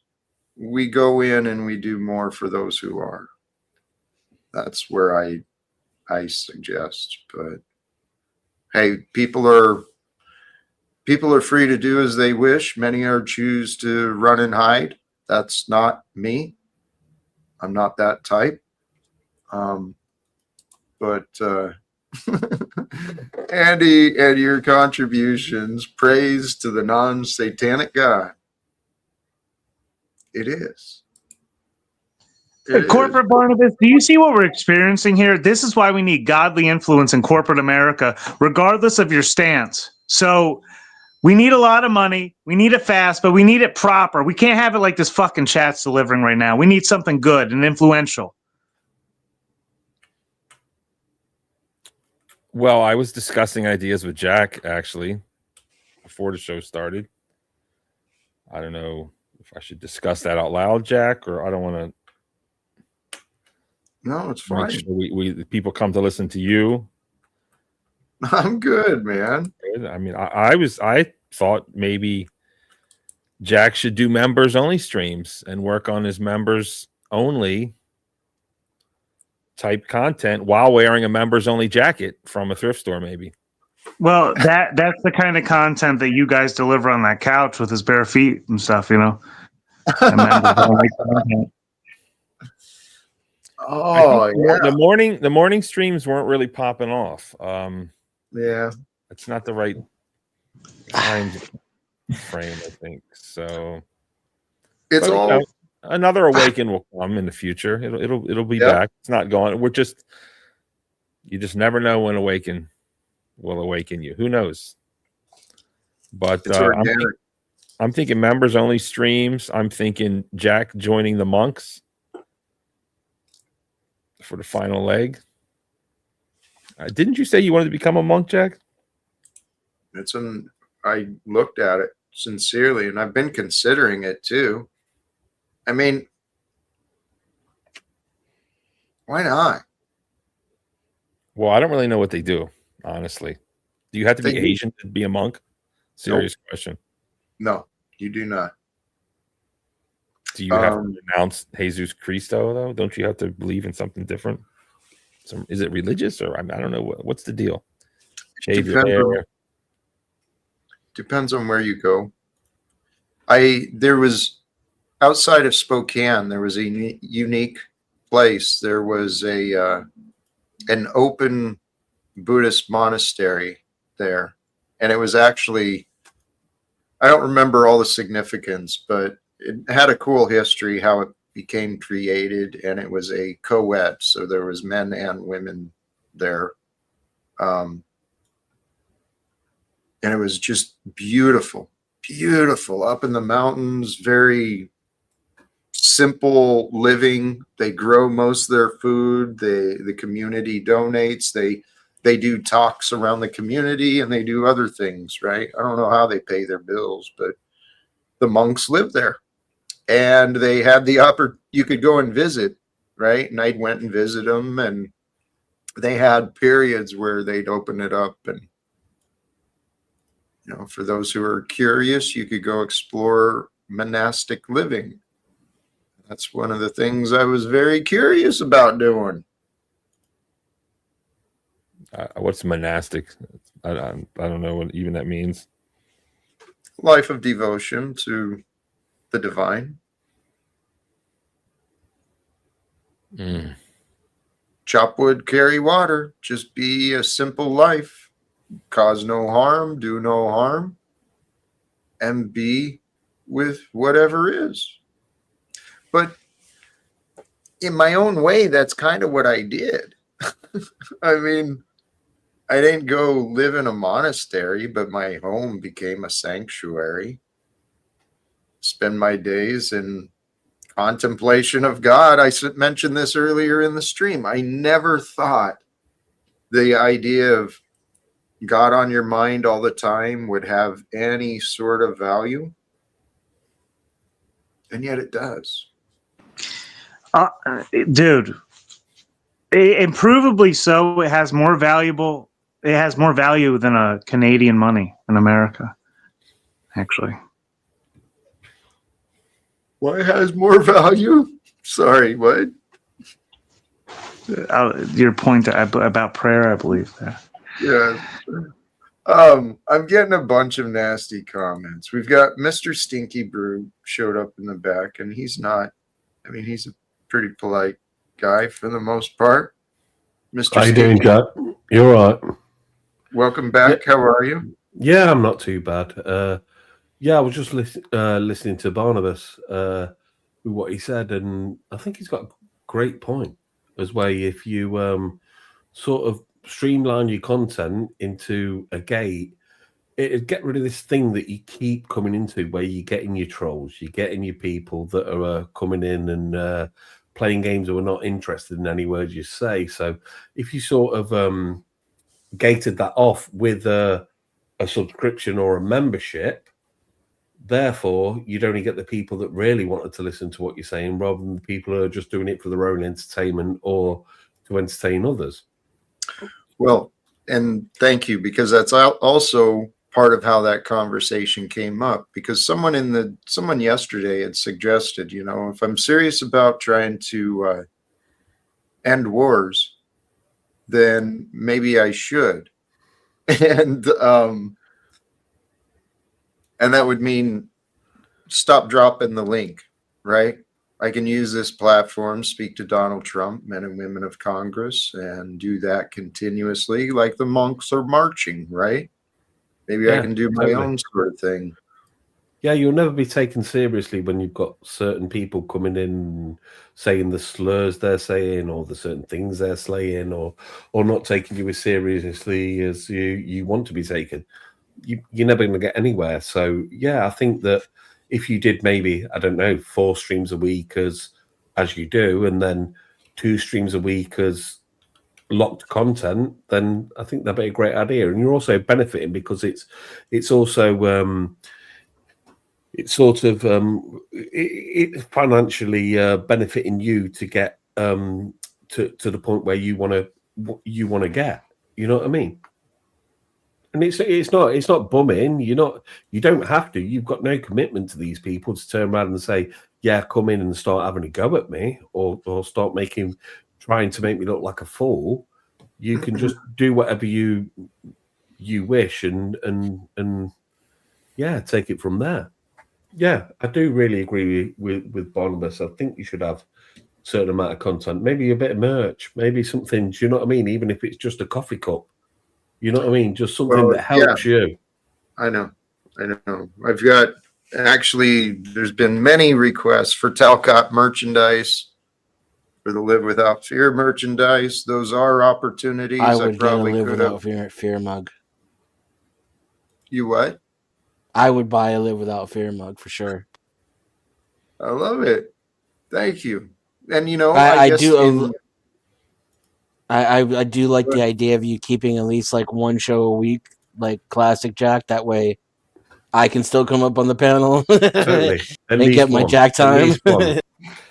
we go in and we do more for those who are. That's where I suggest. But hey, people are free to do as they wish. Many are choose to run and hide. That's not me. I'm not that type. But Andy, and your contributions, praise to the non-satanic God. It is. Corporate Barnabas, do you see what we're experiencing here? This is why we need godly influence in corporate America, regardless of your stance. So we need a lot of money. We need it fast, but we need it proper. We can't have it like this fucking chat's delivering right now. We need something good and influential. Well, I was discussing ideas with Jack actually before the show started. I don't know if I should discuss that out loud, Jack, or I don't want to. No, it's fine. Sure we people come to listen to you. I'm good, man. I mean, I thought maybe Jack should do members only streams and work on his members only type content while wearing a members only jacket from a thrift store, maybe. Well, that's the kind of content that you guys deliver on that couch with his bare feet and stuff, Oh, yeah. The morning streams weren't really popping off. Yeah. It's not the right time frame, I think. So It's all another awaken will come in the future. It'll be back. It's not going. You just never know when awaken will awaken you. Who knows? But I'm thinking members only streams. I'm thinking Jack joining the monks for the final leg. Didn't you say you wanted to become a monk, Jack? I looked at it sincerely, and I've been considering it too. I mean, why not? Well, I don't really know what they do, honestly. Do you have to be Asian to be a monk? Serious question. No, you do not. Do you have to renounce Jesus Cristo, though? Don't you have to believe in something different? Is it religious, or I don't know what's the deal? Shave your hair. Depends on where you go. There was outside of Spokane, there was a unique place. There was an open Buddhist monastery there, and it was actually, I don't remember all the significance, but it had a cool history how it became created, and it was a co-ed, so there was men and women there, and it was just beautiful up in the mountains. Very simple living. They grow most of their food. The community donates. They do talks around the community, and they do other things, right? I don't know how they pay their bills, but the monks live there. and they had you could go and visit, right? And I went and visit them, and they had periods where they'd open it up, and for those who are curious, you could go explore monastic living. That's one of the things I was very curious about doing. What's monastic? I don't know what even that means. Life of devotion to the divine. Chop wood, carry water. Just be a simple life. Cause no harm, do no harm, and be with whatever is. But in my own way, that's kind of what I did. I mean, I didn't go live in a monastery, but my home became a sanctuary. Spend my days in contemplation of God. I mentioned this earlier in the stream. I never thought the idea of God on your mind all the time would have any sort of value. And yet it does. Dude, improvably so. It has more value than a Canadian money in America, actually. What has more value? Sorry, what? Your point about prayer, I believe. Yeah. I'm getting a bunch of nasty comments. We've got Mr. Stinky Brew showed up in the back, and he's a pretty polite guy for the most part. Mr. How you Stinky, doing, Jack? You're all right. welcome back. Yeah. How are you? Yeah, I'm not too bad. I was just listening to Barnabas with what he said, and I think he's got a great point as well. If you sort of streamline your content into a gate, it'd get rid of this thing that you keep coming into where you're getting your trolls, you're getting your people that are coming in and playing games who are not interested in any words you say. So if you sort of gated that off with a subscription or a membership, therefore you'd only get the people that really wanted to listen to what you're saying rather than the people who are just doing it for their own entertainment or to entertain others. Well, and thank you, because that's also part of how that conversation came up, because someone yesterday had suggested, if I'm serious about trying to end wars, then maybe I should. And that would mean stop dropping the link, right? I can use this platform, speak to Donald Trump, men and women of Congress, and do that continuously like the monks are marching, right? Maybe I can do my own sort of thing. Yeah, you'll never be taken seriously when you've got certain people coming in saying the slurs they're saying or the certain things they're saying or not taking you as seriously as you want to be taken. You're never going to get anywhere. So, yeah, I think that if you did maybe, I don't know, 4 streams a week as you do, and then 2 streams a week as locked content, then I think that'd be a great idea. And you're also benefiting because it's also it's sort of it's financially benefiting you to get to the point where you want to get. You know what I mean? And it's not bumming. You don't have to. You've got no commitment to these people to turn around and say, yeah, come in and start having a go at me or start trying to make me look like a fool. You can just do whatever you wish and yeah, take it from there. Yeah, I do really agree with Barnabas. I think you should have a certain amount of content, maybe a bit of merch, maybe something. Do you know what I mean? Even if it's just a coffee cup. You know what I mean? Just something that helps you. I know. I've got, actually, there's been many requests for Talcott merchandise, for the Live Without Fear merchandise. Those are opportunities. I would probably get a Live could Without have. Fear mug. You what? I would buy a Live Without Fear mug for sure. I love it. Thank you. And I do. I do like the idea of you keeping at least like one show a week, like Classic Jack. That way, I can still come up on the panel Certainly. At and least get my one. Jack time. At least one.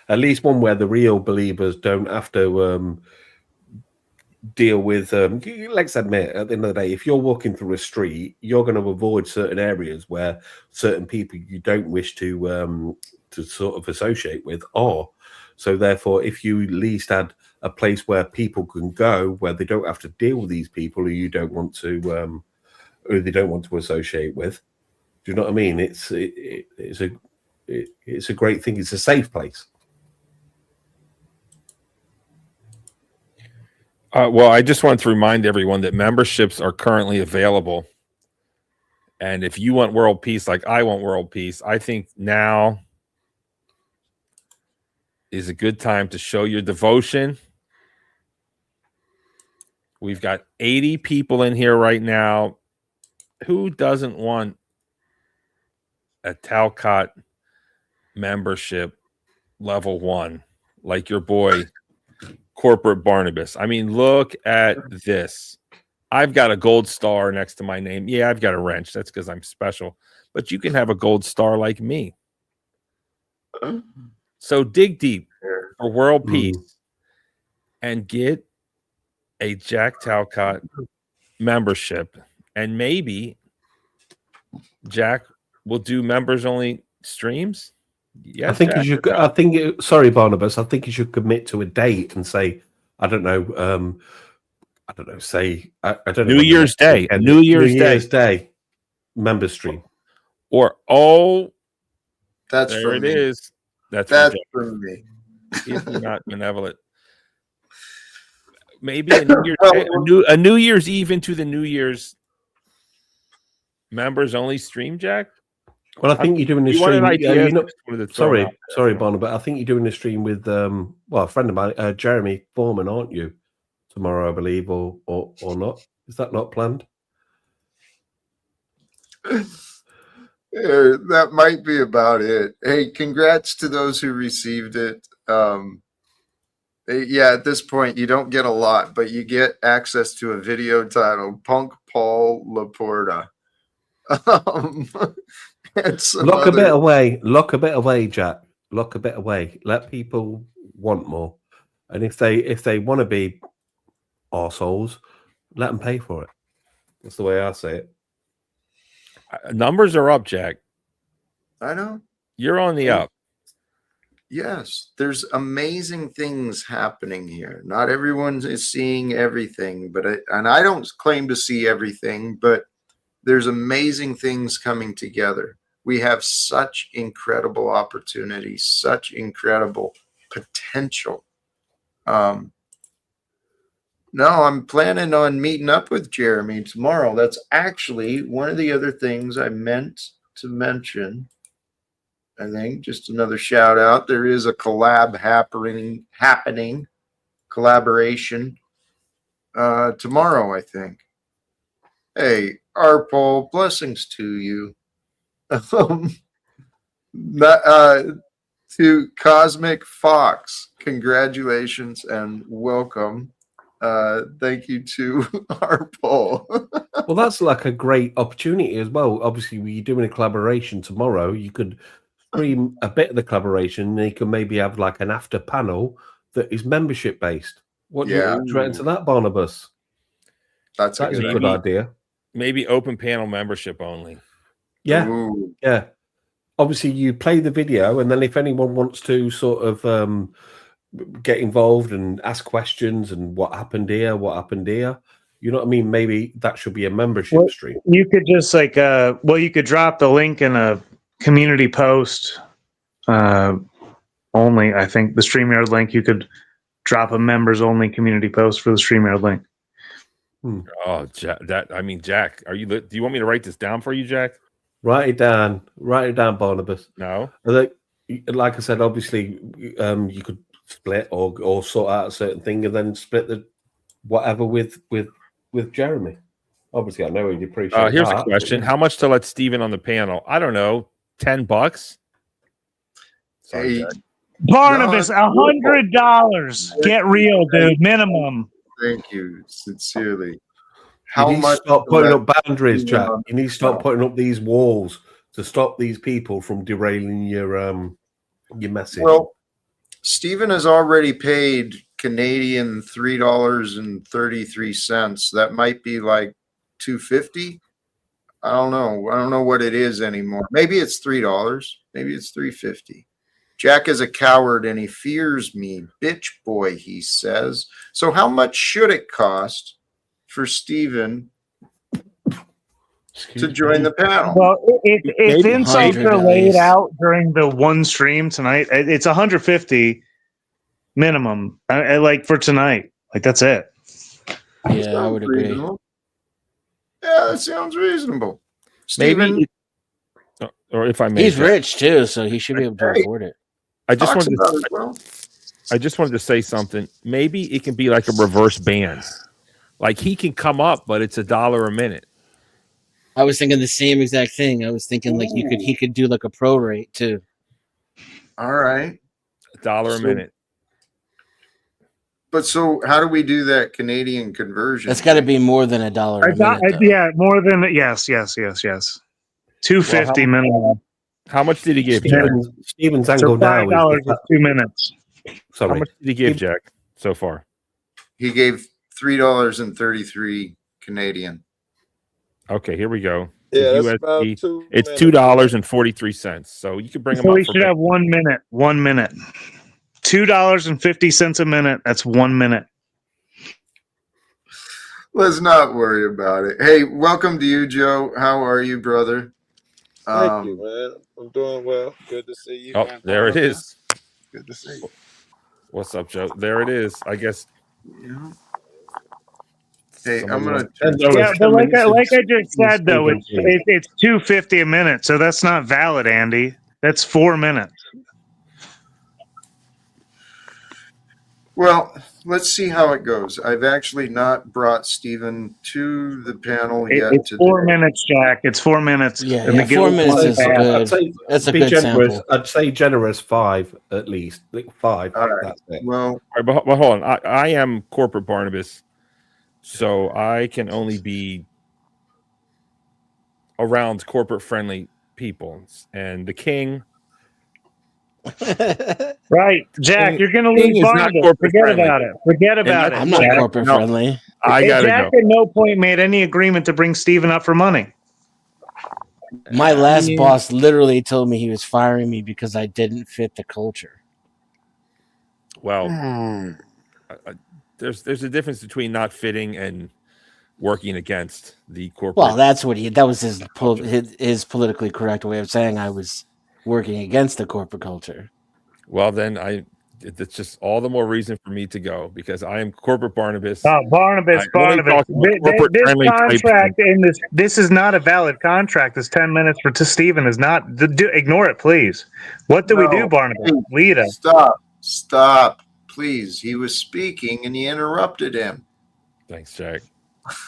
At least one where the real believers don't have to deal with. Let's admit, at the end of the day, if you're walking through a street, you're going to avoid certain areas where certain people you don't wish to sort of associate with are. So therefore, if you at least had a place where people can go, where they don't have to deal with these people who you don't want to, who they don't want to associate with. Do you know what I mean? It's a great thing. It's a safe place. Well, I just want to remind everyone that memberships are currently available. And if you want world peace like I want world peace, I think now is a good time to show your devotion. We've got 80 people in here right now. Who doesn't want a Talcott membership level 1 like your boy Corporate Barnabas? I mean, look at this. I've got a gold star next to my name. Yeah, I've got a wrench. That's because I'm special. But you can have a gold star like me. So dig deep for world peace and get a Jack Talcott membership. And maybe Jack will do members only streams. Yes, I think Jack, you should. Sorry, Barnabas. I think you should commit to a date and say, I don't know. I don't know. Say, I don't know. New Year's Day. New Year's Day. Member stream. Or That's there for it me. is. That's for me. He's not benevolent. Maybe a New Year's Day, a New Year's Eve into the New Year's members only stream, Jack. Well, I think you're doing this You wanted stream. ideas? Sorry, Barnabas, but I think you're doing this stream with a friend of mine, Jeremy Foreman, aren't you? Tomorrow, I believe, or not? Is that not planned? That might be about it. Hey, congrats to those who received it. Yeah, at this point, you don't get a lot, but you get access to a video titled Punk Paul Laporta. Lock a bit away, Jack. Lock a bit away. Let people want more. And if they want to be arseholes, let them pay for it. That's the way I say it. Numbers are up, Jack. I know. You're on the up. Yes, there's amazing things happening here. Not everyone is seeing everything, and I don't claim to see everything, but there's amazing things coming together. We have such incredible opportunities, such incredible potential. No, I'm planning on meeting up with Jeremy tomorrow. That's actually one of the other things I meant to mention. I think just another shout out. There is a collab happening collaboration tomorrow, I think. Hey, Arpol, blessings to you. To Cosmic Fox, congratulations and welcome. Thank you to Arpol. Well, that's like a great opportunity as well. Obviously, when you're doing a collaboration tomorrow, you could stream a bit of the collaboration, and you can maybe have like an after panel that is membership based. What do you try into that, Barnabas? That's a good idea. Maybe open panel membership only. Yeah. Ooh. Yeah. Obviously, you play the video, and then if anyone wants to sort of get involved and ask questions and what happened here, you know what I mean? Maybe that should be a membership stream. You could just you could drop the link in a community post only. I think the StreamYard link, you could drop a members only community post for the StreamYard link. Oh, Jack, Jack, do you want me to write this down for you, Jack? Write it down, Barnabas. No. Like I said, obviously, you could split or sort out a certain thing and then split the whatever with Jeremy. Obviously, I know he'd appreciate here's that. a question. How much to let Steven on the panel? I don't know. $10? Sorry, Hey, Barnabas, $100. Get real, dude. Minimum. thank you sincerely. You need to stop putting up boundaries, Jack. You need to stop putting up these walls to stop these people from derailing your message. Well, Stephen has already paid Canadian $3.33. That might be like $2.50. I don't know. I don't know what it is anymore. Maybe it's $3. Maybe it's $3.50. Jack is a coward and he fears me. Bitch boy, he says. So how much should it cost for Stephen to join the panel? Well, if Maybe insults are $100 laid at out during the one stream tonight, it's 150 minimum. Like for tonight, like that's it. Yeah, I would agree. Reasonable. Yeah, that sounds reasonable. Maybe, Stephen or if I may, He's Jack, rich too, so he should be able to Hey. afford it. I just talks wanted about to, it well. I just wanted to say something. Maybe it can be like a reverse band. Like he can come up, but it's $1 a minute. I was thinking the same exact thing. I was thinking like he could do like a pro rate too. All right. $1 a So- minute. But so how do we do that Canadian conversion? That's got to be more than $1 a minute. Though. Yeah, more than yes. 250 minimum. How much did he give, Jack? Steven's So angle now $5 is is 2 minutes. How sorry. much did he give, Jack, so far? He gave $3.33 Canadian. Okay, here we go. Yeah, The that's about USD, 2 it's minutes. $2.43. So you can bring him So up we for should have 1 minute. 1 minute. $2.50 a minute. That's 1 minute. Let's not worry about it. Hey, welcome to you, Joe. How are you, brother? Thank you, man. I'm doing well. Good to see you. Oh, there it is. Good to see you. What's up, Joe? There it is. I guess. Yeah. Hey, Somebody I'm gonna. wants- Yeah, but like I just said though, it's 250 a minute. So that's not valid, Andy. That's 4 minutes. Well, let's see how it goes. I've actually not brought Stephen to the panel yet. It's 4 minutes, Jack. It's 4 minutes. Yeah, And the 4 guild minutes is wants that. good. I'd say That's a be good generous. sample. I'd say generous 5 at least. Like 5. All right. That's it. Well, All right, but hold on. I am corporate Barnabas, so I can only be around corporate friendly people. And the king, Right, Jack, King- you're going to King lose is not Barnabas. corporate Forget friendly. about it. Forget about it. I'm not Jack. corporate No. friendly. I Hey, gotta Jack go. at no point made any agreement to bring Steven up for money. My last mean- boss literally told me he was firing me because I didn't fit the culture. Well, hmm, there's a difference between not fitting and working against the corporate. Well, that was his politically correct way of saying I was working against the corporate culture. Well, then it's just all the more reason for me to go because I am corporate Barnabas. Barnabas. I only talk about corporate This friendly type contract in this is not a valid contract. This 10 minutes for Steven is not. Ignore it, please. What do we do, No. Barnabas? Lead us. Stop, please. He was speaking and you interrupted him. Thanks, Jack.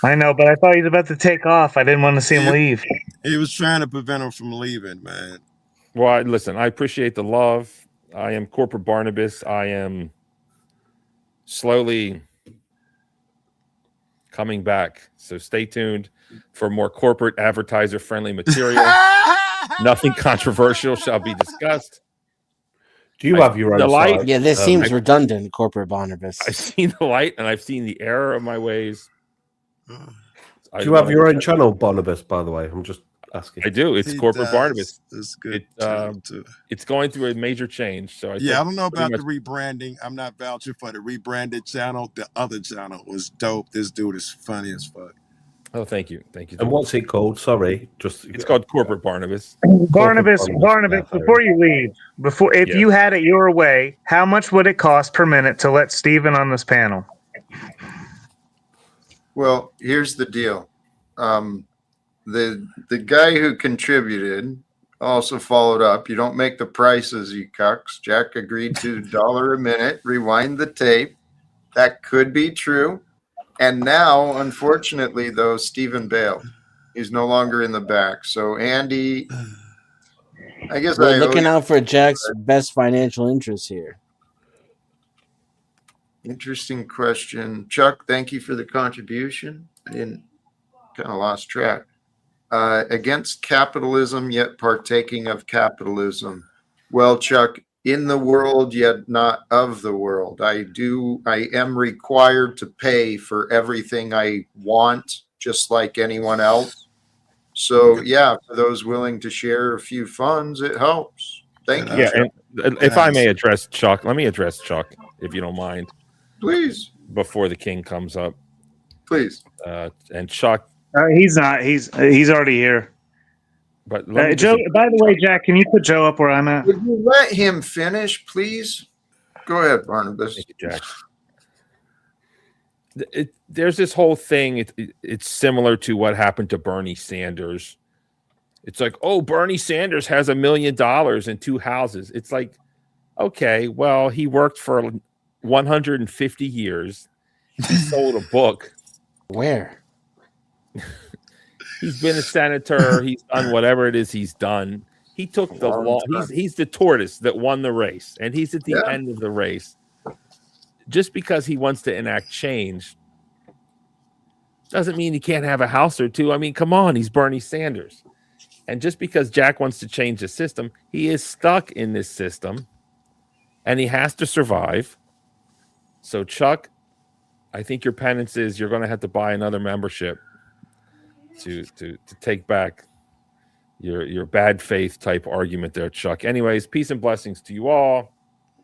I know, but I thought he was about to take off. I didn't want to see him Yeah. leave. He was trying to prevent him from leaving, man. Well, listen, I appreciate the love. I am corporate Barnabas. I am slowly coming back. So stay tuned for more corporate advertiser friendly material. Nothing controversial shall be discussed. Do you have your own The light- site? Yeah, this seems redundant, corporate Barnabas. I've seen the light and I've seen the error of my ways. Do you have your own channel, Barnabas, by the way? I'm just asking. I do. It's He corporate does. Barnabas. It's good. It, too. It's going through a major change. So I think don't know pretty about the rebranding. I'm not vouching for the rebranded channel. The other channel was dope. This dude is funny as fuck. Oh, thank you. Thank you. And what's it called? Sorry, It's called corporate Barnabas. Barnabas, Barnabas, before you leave, if Yeah. you had it your way, how much would it cost per minute to let Steven on this panel? Well, here's the deal. The guy who contributed also followed up. You don't make the prices, you cucks. Jack agreed to $1 a minute. Rewind the tape. That could be true. And now, unfortunately, though, Stephen bailed. He's no longer in the back. So, Andy, I guess We're I looking owe out for Jack's best financial interests here. you. Interesting question. Chuck, thank you for the contribution. I didn't kind of lost track. against capitalism, yet partaking of capitalism. Well, Chuck, in the world, yet not of the world. I am required to pay for everything I want, just like anyone else. So, yeah, for those willing to share a few funds, it helps. Thank you, Yeah, Chuck. and if I may address Chuck, let me address Chuck, if you don't mind, Please, before the king comes up. please. And Chuck, He's not. He's already here. but let me Joe. just, By the way, Jack, can you put Joe up where I'm at? Would you let him finish, please? Go ahead, Barnabas. thank you, Jack. There's this whole thing. It's similar to what happened to Bernie Sanders. It's like, oh, Bernie Sanders has $1 million and 2 houses. It's like, okay, well, he worked for 150 years. He sold a book. Where? He's been a senator. He's done whatever it is he's done. He took the law. He's the tortoise that won the race, and he's at the end of the race. Just because he wants to enact change doesn't mean he can't have a house or two. I mean, come on, he's Bernie Sanders. And just because Jack wants to change the system, he is stuck in this system, and he has to survive. So, Chuck, I think your penance is you're going to have to buy another membership to take back your bad faith type argument there, Chuck. Anyways, peace and blessings to you all.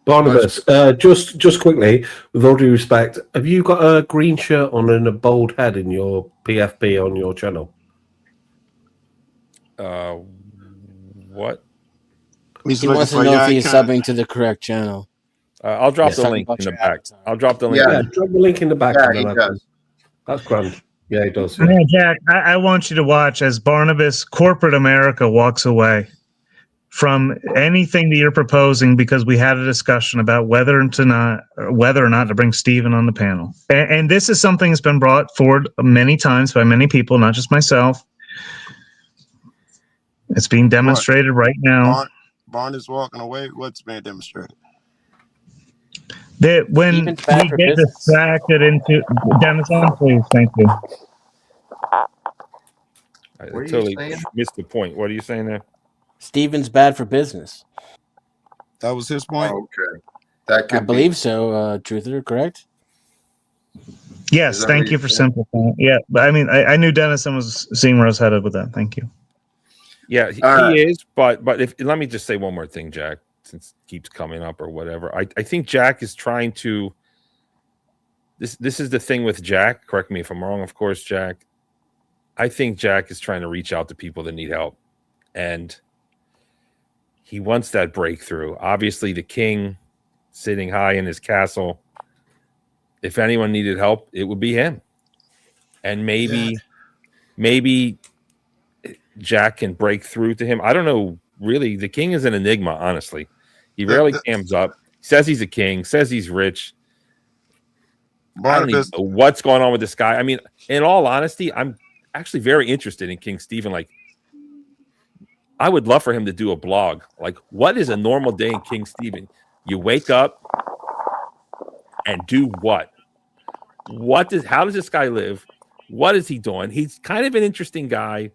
Barnabas, just quickly, with all due respect, have you got a green shirt on and a bold head in your PFP on your channel? What? He wants to know if he's subbing to the correct channel. I'll drop Yes, the talking link about in the your back. avatar. I'll drop the link. Yeah, drop the link in the back. Yeah, and he then does. That's grand. Yeah, he does. Yeah, Jack, I want you to watch as Barnabas, corporate America walks away from anything that you're proposing, because we had a discussion about whether or not to bring Stephen on the panel. And this is something that's been brought forward many times by many people, not just myself. It's being demonstrated right now. Barn is walking away. What's being demonstrated? That when Stephen's bad we for get business. distracted into Dennis, please, thank you. I What are you totally saying? missed the point. What are you saying there? Stephen's bad for business. That was his point. Okay. That could I believe so, Truther, correct? Is Yes, that thank what you you're for saying? simplifying. Yeah, but I mean, I knew Dennison was seeing where I was headed with that. Thank you. Yeah, he is. But if let me just say one more thing, Jack, since it keeps coming up or whatever. I think Jack is trying to. This is the thing with Jack. Correct me if I'm wrong, of course, Jack. I think Jack is trying to reach out to people that need help, and he wants that breakthrough. Obviously, the king sitting high in his castle. If anyone needed help, it would be him. And maybe Jack can break through to him. I don't know. Really, the king is an enigma, honestly. He rarely cams up. Says he's a king, says he's rich. I don't even know what's going on with this guy. I mean, in all honesty, I'm actually very interested in King Stephen. Like, I would love for him to do a blog. Like, what is a normal day in King Stephen? You wake up and do what? How does this guy live? What is he doing? He's kind of an interesting guy.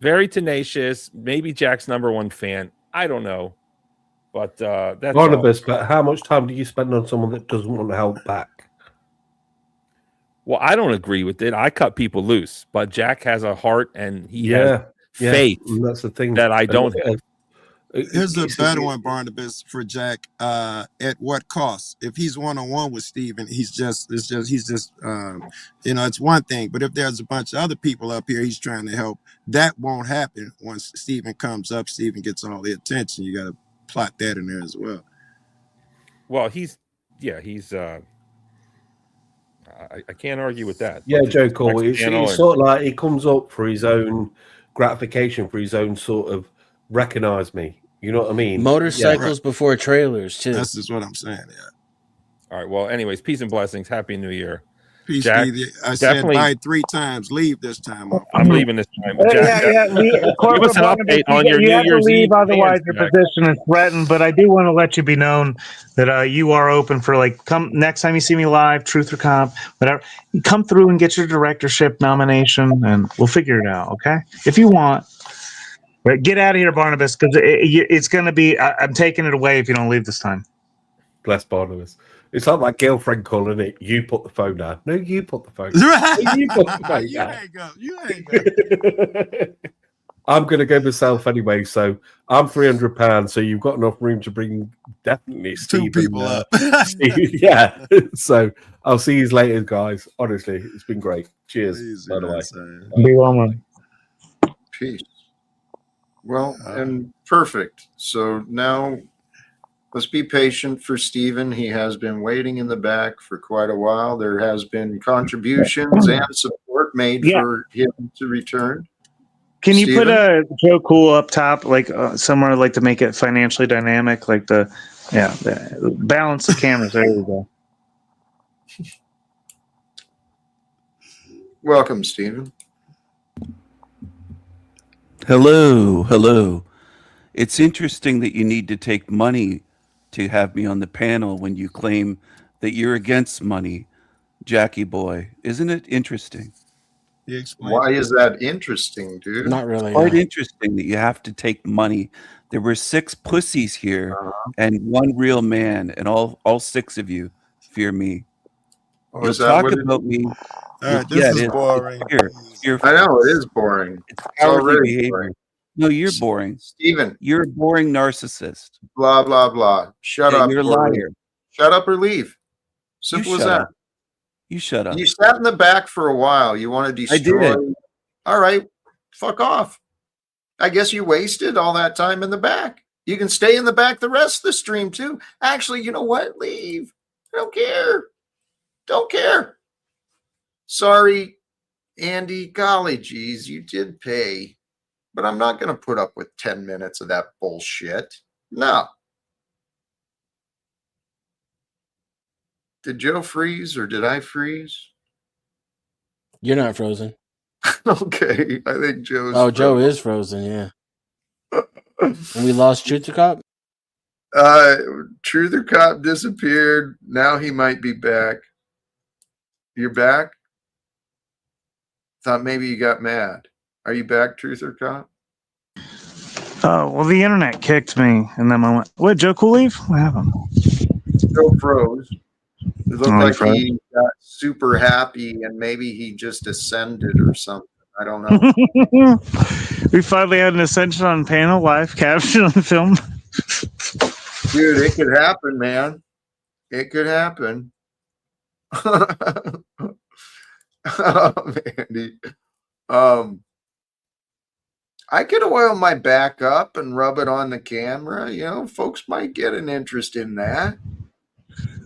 Very tenacious. Maybe Jack's #1 fan. I don't know. But that's Barnabas, but how much time do you spend on someone that doesn't want to help back? Well, I don't agree with it. I cut people loose, but Jack has a heart and he has faith. And that's the thing that I don't have. Here's a better one, Barnabas, for Jack. At what cost? If he's one-on-one with Stephen, it's one thing. But if there's a bunch of other people up here he's trying to help, that won't happen once Stephen comes up. Stephen gets all the attention. You got to plot that in there as well. Well, he's I can't argue with that. Yeah, Joe Cole. It's sort of like he comes up for his own gratification, for his own sort of recognize me. You know what I mean? Motorcycles before trailers, too. That's just what I'm saying. Yeah. All right. Well, anyways, peace and blessings. Happy New Year. Peace, Jack, Stevie. I said definitely. bye 3 times. Leave this time off. I'm leaving this time. But Jack, Yeah. Give us Corporate an update on your you New have to Year's leave, Eve otherwise plans, your Jack. position is threatened. But I do want to let you be known that you are open for come next time you see me live, Truth or Comp, whatever. Come through and get your directorship nomination, and we'll figure it out. Okay, if you want. But get out of here, Barnabas, because it's going to be. I'm taking it away if you don't leave this time. Bless Barnabas. It's like my girlfriend calling it. You put the phone down. No, you put the phone down. No, you put the phone You down. hang up. You hang up. I'm going to go myself anyway, so I'm £300. So you've got enough room to bring definitely 2 Steve people and, up. Steve, yeah. So I'll see you later, guys. Honestly, it's been great. Cheers. Easy, By the man, way. son. Be well, man. Peace. Well, and perfect. So now let's be patient for Stephen. He has been waiting in the back for quite a while. There has been contributions and support made Yeah. for him to return. Can you put Steven? a Joe Cool up top, somewhere to make it financially dynamic, balance the cameras. There we go. Welcome, Stephen. Hello. It's interesting that you need to take money to have me on the panel when you claim that you're against money, Jackie boy. Isn't it interesting? He explained. Why is that interesting, dude? Not really. Quite interesting that you have to take money. There were 6 pussies here and 1 real man, and all 6 of you fear me. Oh, You'll is that talk what it about is? me. All right, this is It's boring. fear. I know, it is boring. It's It's cowardly already behavior. boring. No, you're boring. Stephen, You're a boring narcissist. blah, blah, blah. Shut Yeah, up. you're a or leave. liar. Shut up or leave. You Simple as shut that. up. You shut up. You sat in the back for a while. You want to I destroy. did. All right, fuck off. I guess you wasted all that time in the back. You can stay in the back the rest of the stream too. Actually, you know what? Leave. I don't care. Don't care. Sorry, Andy. Golly geez, you did pay. But I'm not going to put up with 10 minutes of that bullshit. No. Did Joe freeze or did I freeze? You're not frozen. Okay, I think Joe's Oh, Joe frozen. is frozen, yeah. And we lost Truth or Cop? Truth or Cop disappeared. Now he might be back. You're back? Thought maybe you got mad. Are you back, Truth or Cop? Oh, well, the internet kicked me in that moment. What, Joe Cool leave? What happened? Joe froze. It looked Oh, he like froze. he got super happy and maybe he just ascended or something. I don't know. We finally had an ascension on panel, live caption on film. Dude, it could happen, man. It could happen. Oh, Mandy. I could oil my back up and rub it on the camera. You know, folks might get an interest in that.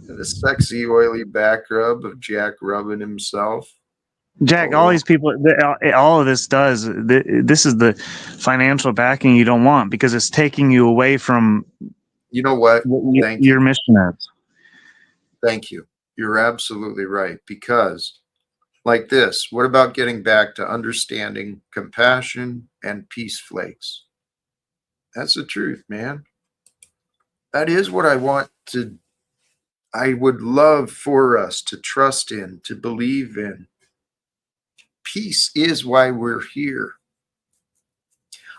The sexy, oily back rub of Jack rubbing himself. Jack, all these people, all of this does, this is the financial backing you don't want because it's taking you away from You know what? what your mission is. Thank you. You're absolutely right. Because, like this, what about getting back to understanding, compassion, and peace flakes? That's the truth, man. That is what I want to, I would love for us to trust in, to believe in. Peace is why we're here.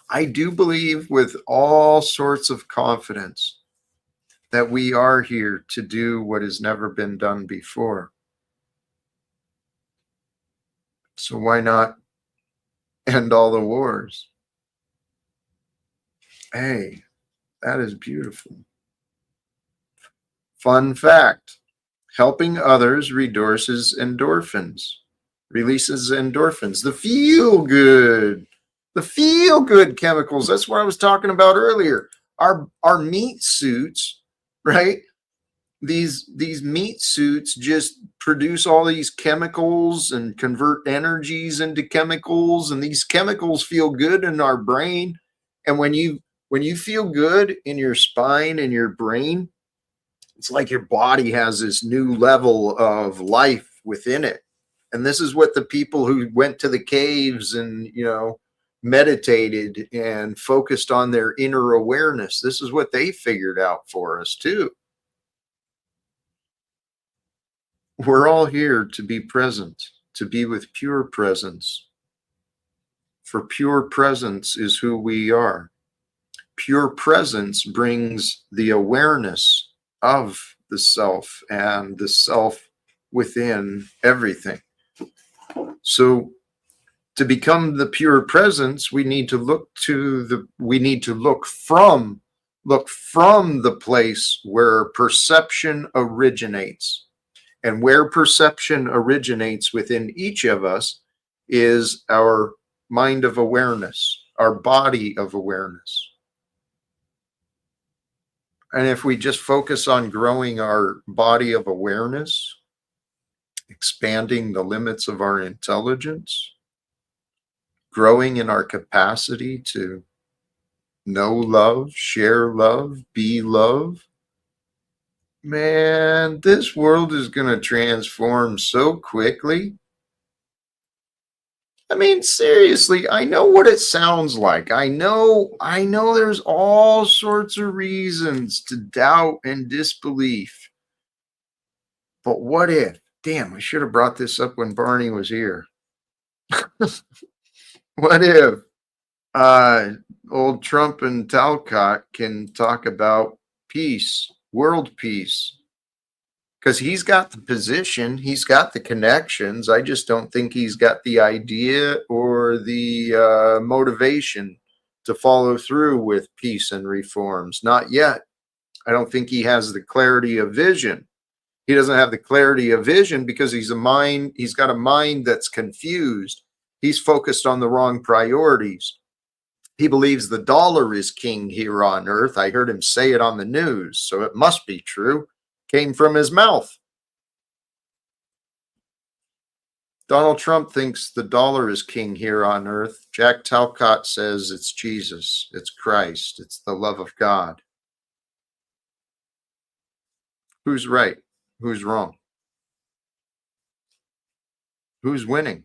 I do believe with all sorts of confidence that we are here to do what has never been done before. So why not end all the wars? Hey, that is beautiful. Fun fact, helping others releases endorphins. The feel good chemicals. That's what I was talking about earlier. Our meat suits, right? These meat suits just produce all these chemicals and convert energies into chemicals, and these chemicals feel good in our brain. And when you feel good in your spine and your brain, it's like your body has this new level of life within it. And this is what the people who went to the caves and, meditated and focused on their inner awareness, this is what they figured out for us too. We're all here to be present, to be with pure presence. For pure presence is who we are. Pure presence brings the awareness of the self and the self within everything. So to become the pure presence, we need to look from the place where perception originates. And where perception originates within each of us is our mind of awareness, our body of awareness. And if we just focus on growing our body of awareness, expanding the limits of our intelligence, growing in our capacity to know love, share love, be love, man, this world is going to transform so quickly. I mean, seriously, I know what it sounds like. I know there's all sorts of reasons to doubt and disbelief. But what if? Damn, I should have brought this up when Barney was here. What if old Trump and Talcott can talk about peace, world peace? Because he's got the position, he's got the connections. I just don't think he's got the idea or the motivation to follow through with peace and reforms. Not yet. I don't think he has the clarity of vision. He doesn't have the clarity of vision because he's got a mind that's confused. He's focused on the wrong priorities. He believes the dollar is king here on earth. I heard him say it on the news, so it must be true. Came from his mouth. Donald Trump thinks the dollar is king here on earth. Jack Talcott says it's Jesus, it's Christ, it's the love of God. Who's right? Who's wrong? Who's winning?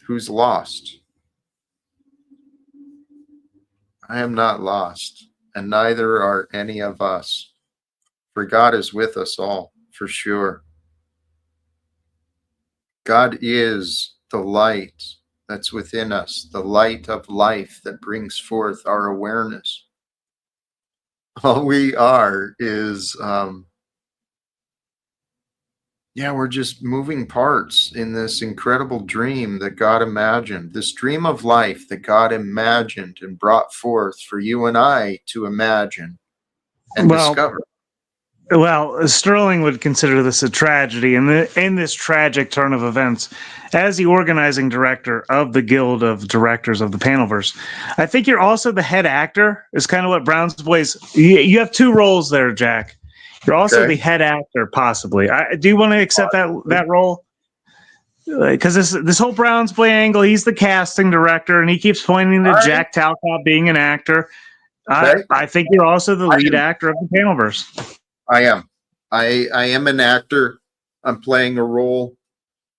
Who's lost? I am not lost, and neither are any of us. For God is with us all, for sure. God is the light that's within us, the light of life that brings forth our awareness. All we are is, we're just moving parts in this incredible dream that God imagined, this dream of life that God imagined and brought forth for you and I to imagine and discover. Well, Sterling would consider this a tragedy, and in this tragic turn of events, as the organizing director of the Guild of Directors of the Panelverse, I think you're also the head actor. Is kind of what Brown's Boys. You have two roles there, Jack. You're also the head actor, possibly. Do you want to accept that role? Because this whole Brown's Boy angle, he's the casting director, and he keeps pointing to Jack Talcott being an actor. I think you're also the lead actor of the Panelverse. I am. I am an actor. I'm playing a role.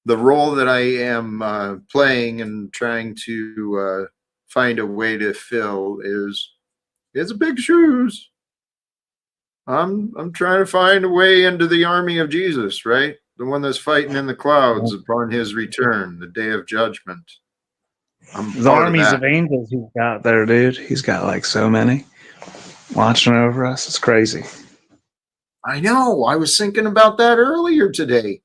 The role that I am playing and trying to find a way to fill is big shoes. I'm trying to find a way into the army of Jesus, right? The one that's fighting in the clouds upon his return, the day of judgment. The armies of angels he's got there, dude. He's got like so many watching over us. It's crazy. I know. I was thinking about that earlier today.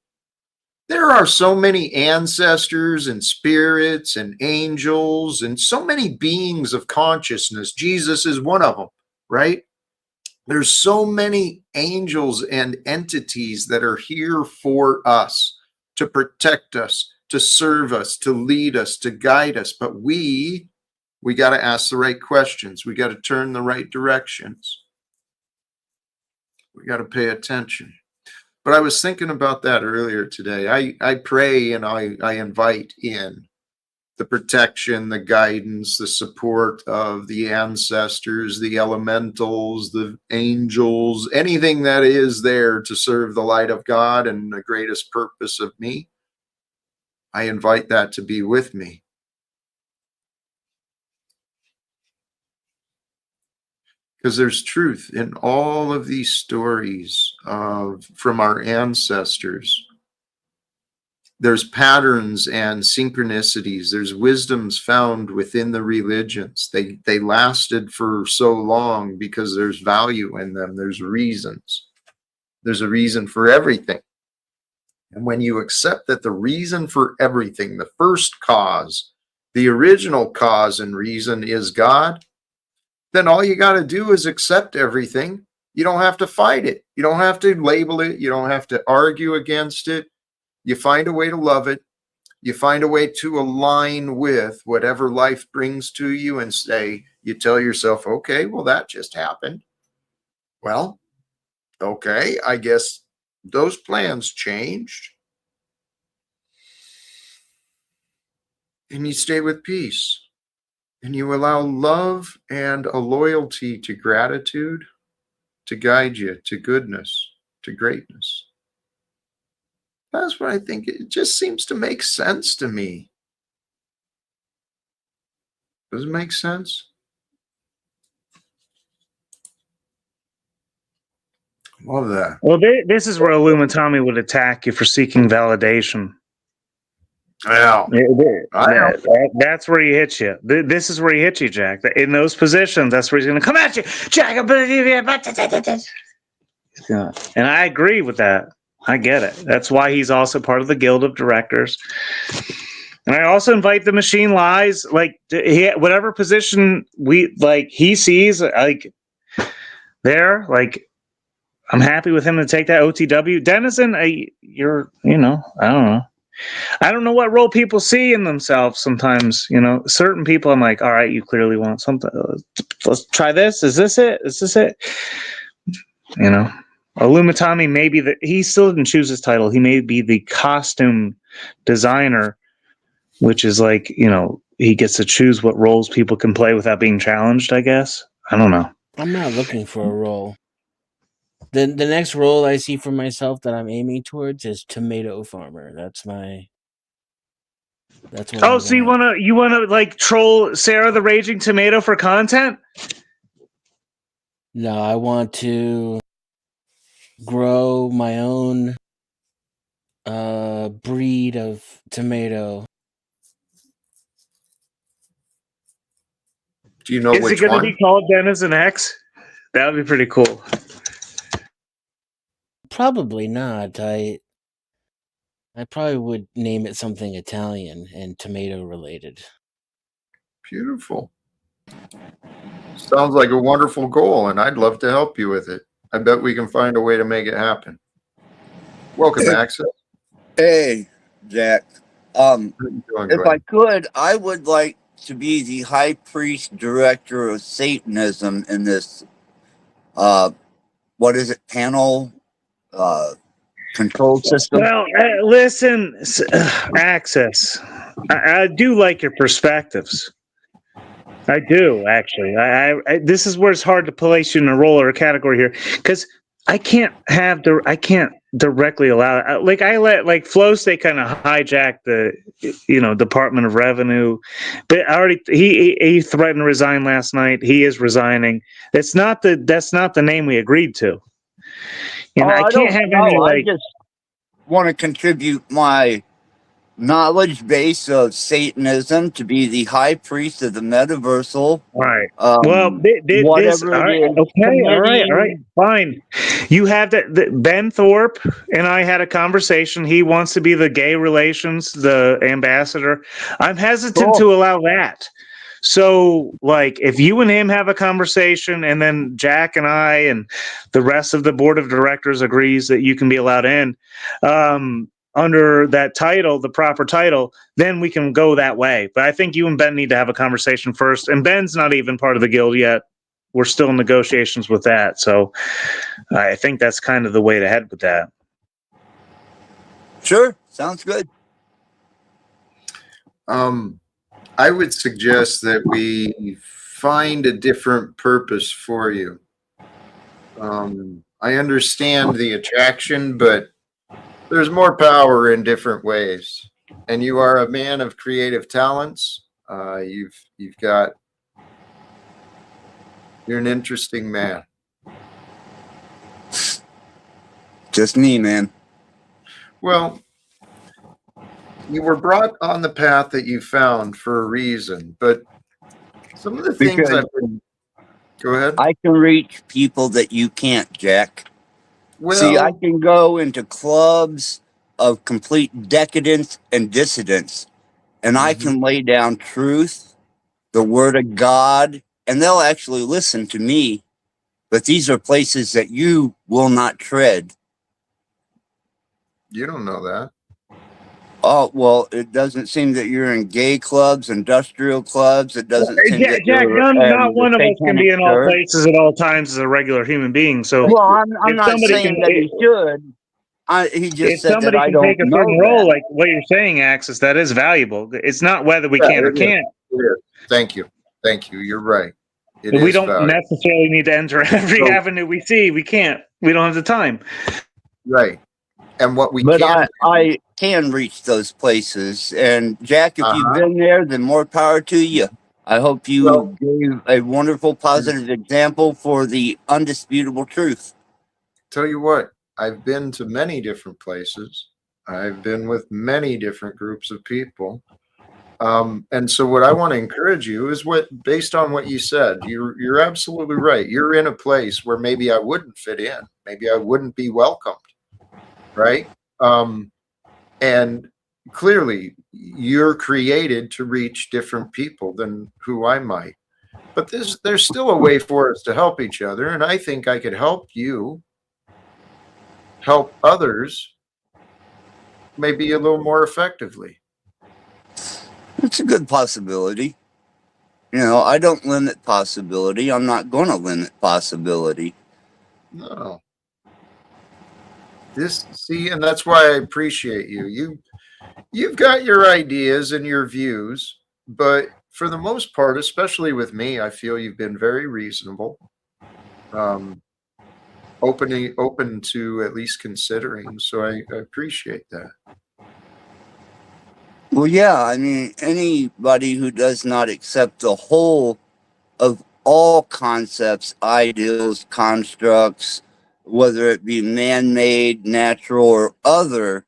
There are so many ancestors and spirits and angels and so many beings of consciousness. Jesus is one of them, right? There's so many angels and entities that are here for us, to protect us, to serve us, to lead us, to guide us. But we got to ask the right questions. We got to turn the right directions. We got to pay attention. But I was thinking about that earlier today. I pray and I invite in the protection, the guidance, the support of the ancestors, the elementals, the angels, anything that is there to serve the light of God and the greatest purpose of me, I invite that to be with me. Because there's truth in all of these stories from our ancestors. There's patterns and synchronicities. There's wisdoms found within the religions. They lasted for so long because there's value in them. There's reasons. There's a reason for everything. And when you accept that the reason for everything, the first cause, the original cause and reason is God, then all you got to do is accept everything. You don't have to fight it. You don't have to label it. You don't have to argue against it. You find a way to love it. You find a way to align with whatever life brings to you and say, you tell yourself, okay, well, that just happened. Well, okay, I guess those plans changed. And you stay with peace. And you allow love and a loyalty to gratitude to guide you to goodness, to greatness. That's what I think. It just seems to make sense to me. Does it make sense? Love that. Well, this is where Illumitami would attack you for seeking validation. Well, That's where he hits you. This is where he hits you, Jack. In those positions, that's where he's going to come at you, Jack. And I agree with that. I get it. That's why he's also part of the Guild of Directors. And I also invite the Machine Lies, like whatever position he sees, like there, like I'm happy with him to take that OTW. Denizen, I don't know. I don't know what role people see in themselves sometimes. Certain people, I'm like, all right, you clearly want something. Let's try this. Is this it? Is this it? Illumitami may be he still didn't choose his title. He may be the costume designer, which is like, he gets to choose what roles people can play without being challenged, I guess. I don't know. I'm not looking for a role. The next role I see for myself that I'm aiming towards is tomato farmer. That's what. Oh, so you wanna like troll Sarah the Raging Tomato for content? No, I want to grow my own breed of tomato. Do you know Is which it going one? to be called Denizen X? That would be pretty cool. Probably not. I probably would name it something Italian and tomato related. Beautiful. Sounds like a wonderful goal, and I'd love to help you with it. I bet we can find a way to make it happen. Welcome, Access. Hey, Jack. How you doing, If buddy? I could, I would like to be the high priest director of Satanism in this, what is it, panel control system? Well, listen, Access. I do like your perspectives. I do, actually. I this is where it's hard to place you in a role or a category here, because I can't directly allow it. Like I let Flow State kind of hijack the Department of Revenue, but he threatened to resign last night. He is resigning. That's not the name we agreed to. I can't have any I just want to contribute my knowledge base of Satanism to be the high priest of the metaversal. Right. Whatever it is. Okay. All right. Fine. You have that. Ben Thorpe and I had a conversation. He wants to be the gay relations, the ambassador. I'm hesitant to allow that. So, if you and him have a conversation, and then Jack and I and the rest of the board of directors agrees that you can be allowed in, under that title, the proper title, then we can go that way. But I think you and Ben need to have a conversation first. And Ben's not even part of the guild yet. We're still in negotiations with that. So I think that's kind of the way to head with that. Sure. Sounds good. I would suggest that we find a different purpose for you. I understand the attraction, but there's more power in different ways. And you are a man of creative talents. You've got, you're an interesting man. Just me, man. Well, you were brought on the path that you found for a reason, but some of the things Because I've been. Go ahead. I can reach people that you can't, Jack. See, I Well, can go into clubs of complete decadence and dissidence, and I can lay down truth, the word of God, and they'll actually listen to me. But these are places that you will not tread. you don't know that. Oh, well, it doesn't seem that you're in gay clubs, industrial clubs. It doesn't seem that Jack, you're not in the one of us can satanic be in all church. places at all times as a regular human being. So Well, I'm if not somebody can, saying that he should. He just if said that somebody I can take don't a know certain that. role, like what you're saying, Axis, that is valuable. It's not whether we Yeah, can or it is. can't. It is. Thank you. Thank you. You're right. It We is don't valuable. necessarily need to enter every So, avenue we see. We can't. We don't have the time. right. And what we But can do, I can reach those places. And Jack, if you've uh-huh. been there, then more power to you. I hope Well, you gave a wonderful, positive example for the undisputable truth. tell you what, I've been to many different places. I've been with many different groups of people. And so what I want to encourage you is what, based on what you said, you're absolutely right. You're in a place where maybe I wouldn't fit in. Maybe I wouldn't be welcomed. Right. And clearly you're created to reach different people than who I might. But there's still a way for us to help each other. And I think I could help you help others maybe a little more effectively. It's a good possibility. You know, I don't limit possibility. I'm not going to limit possibility. No. And that's why I appreciate you. You've got your ideas and your views, but for the most part, especially with me, I feel you've been very reasonable. Open to at least considering. So I appreciate that. Well, yeah, I mean, anybody who does not accept the whole of all concepts, ideals, constructs, whether it be man made, natural, or other,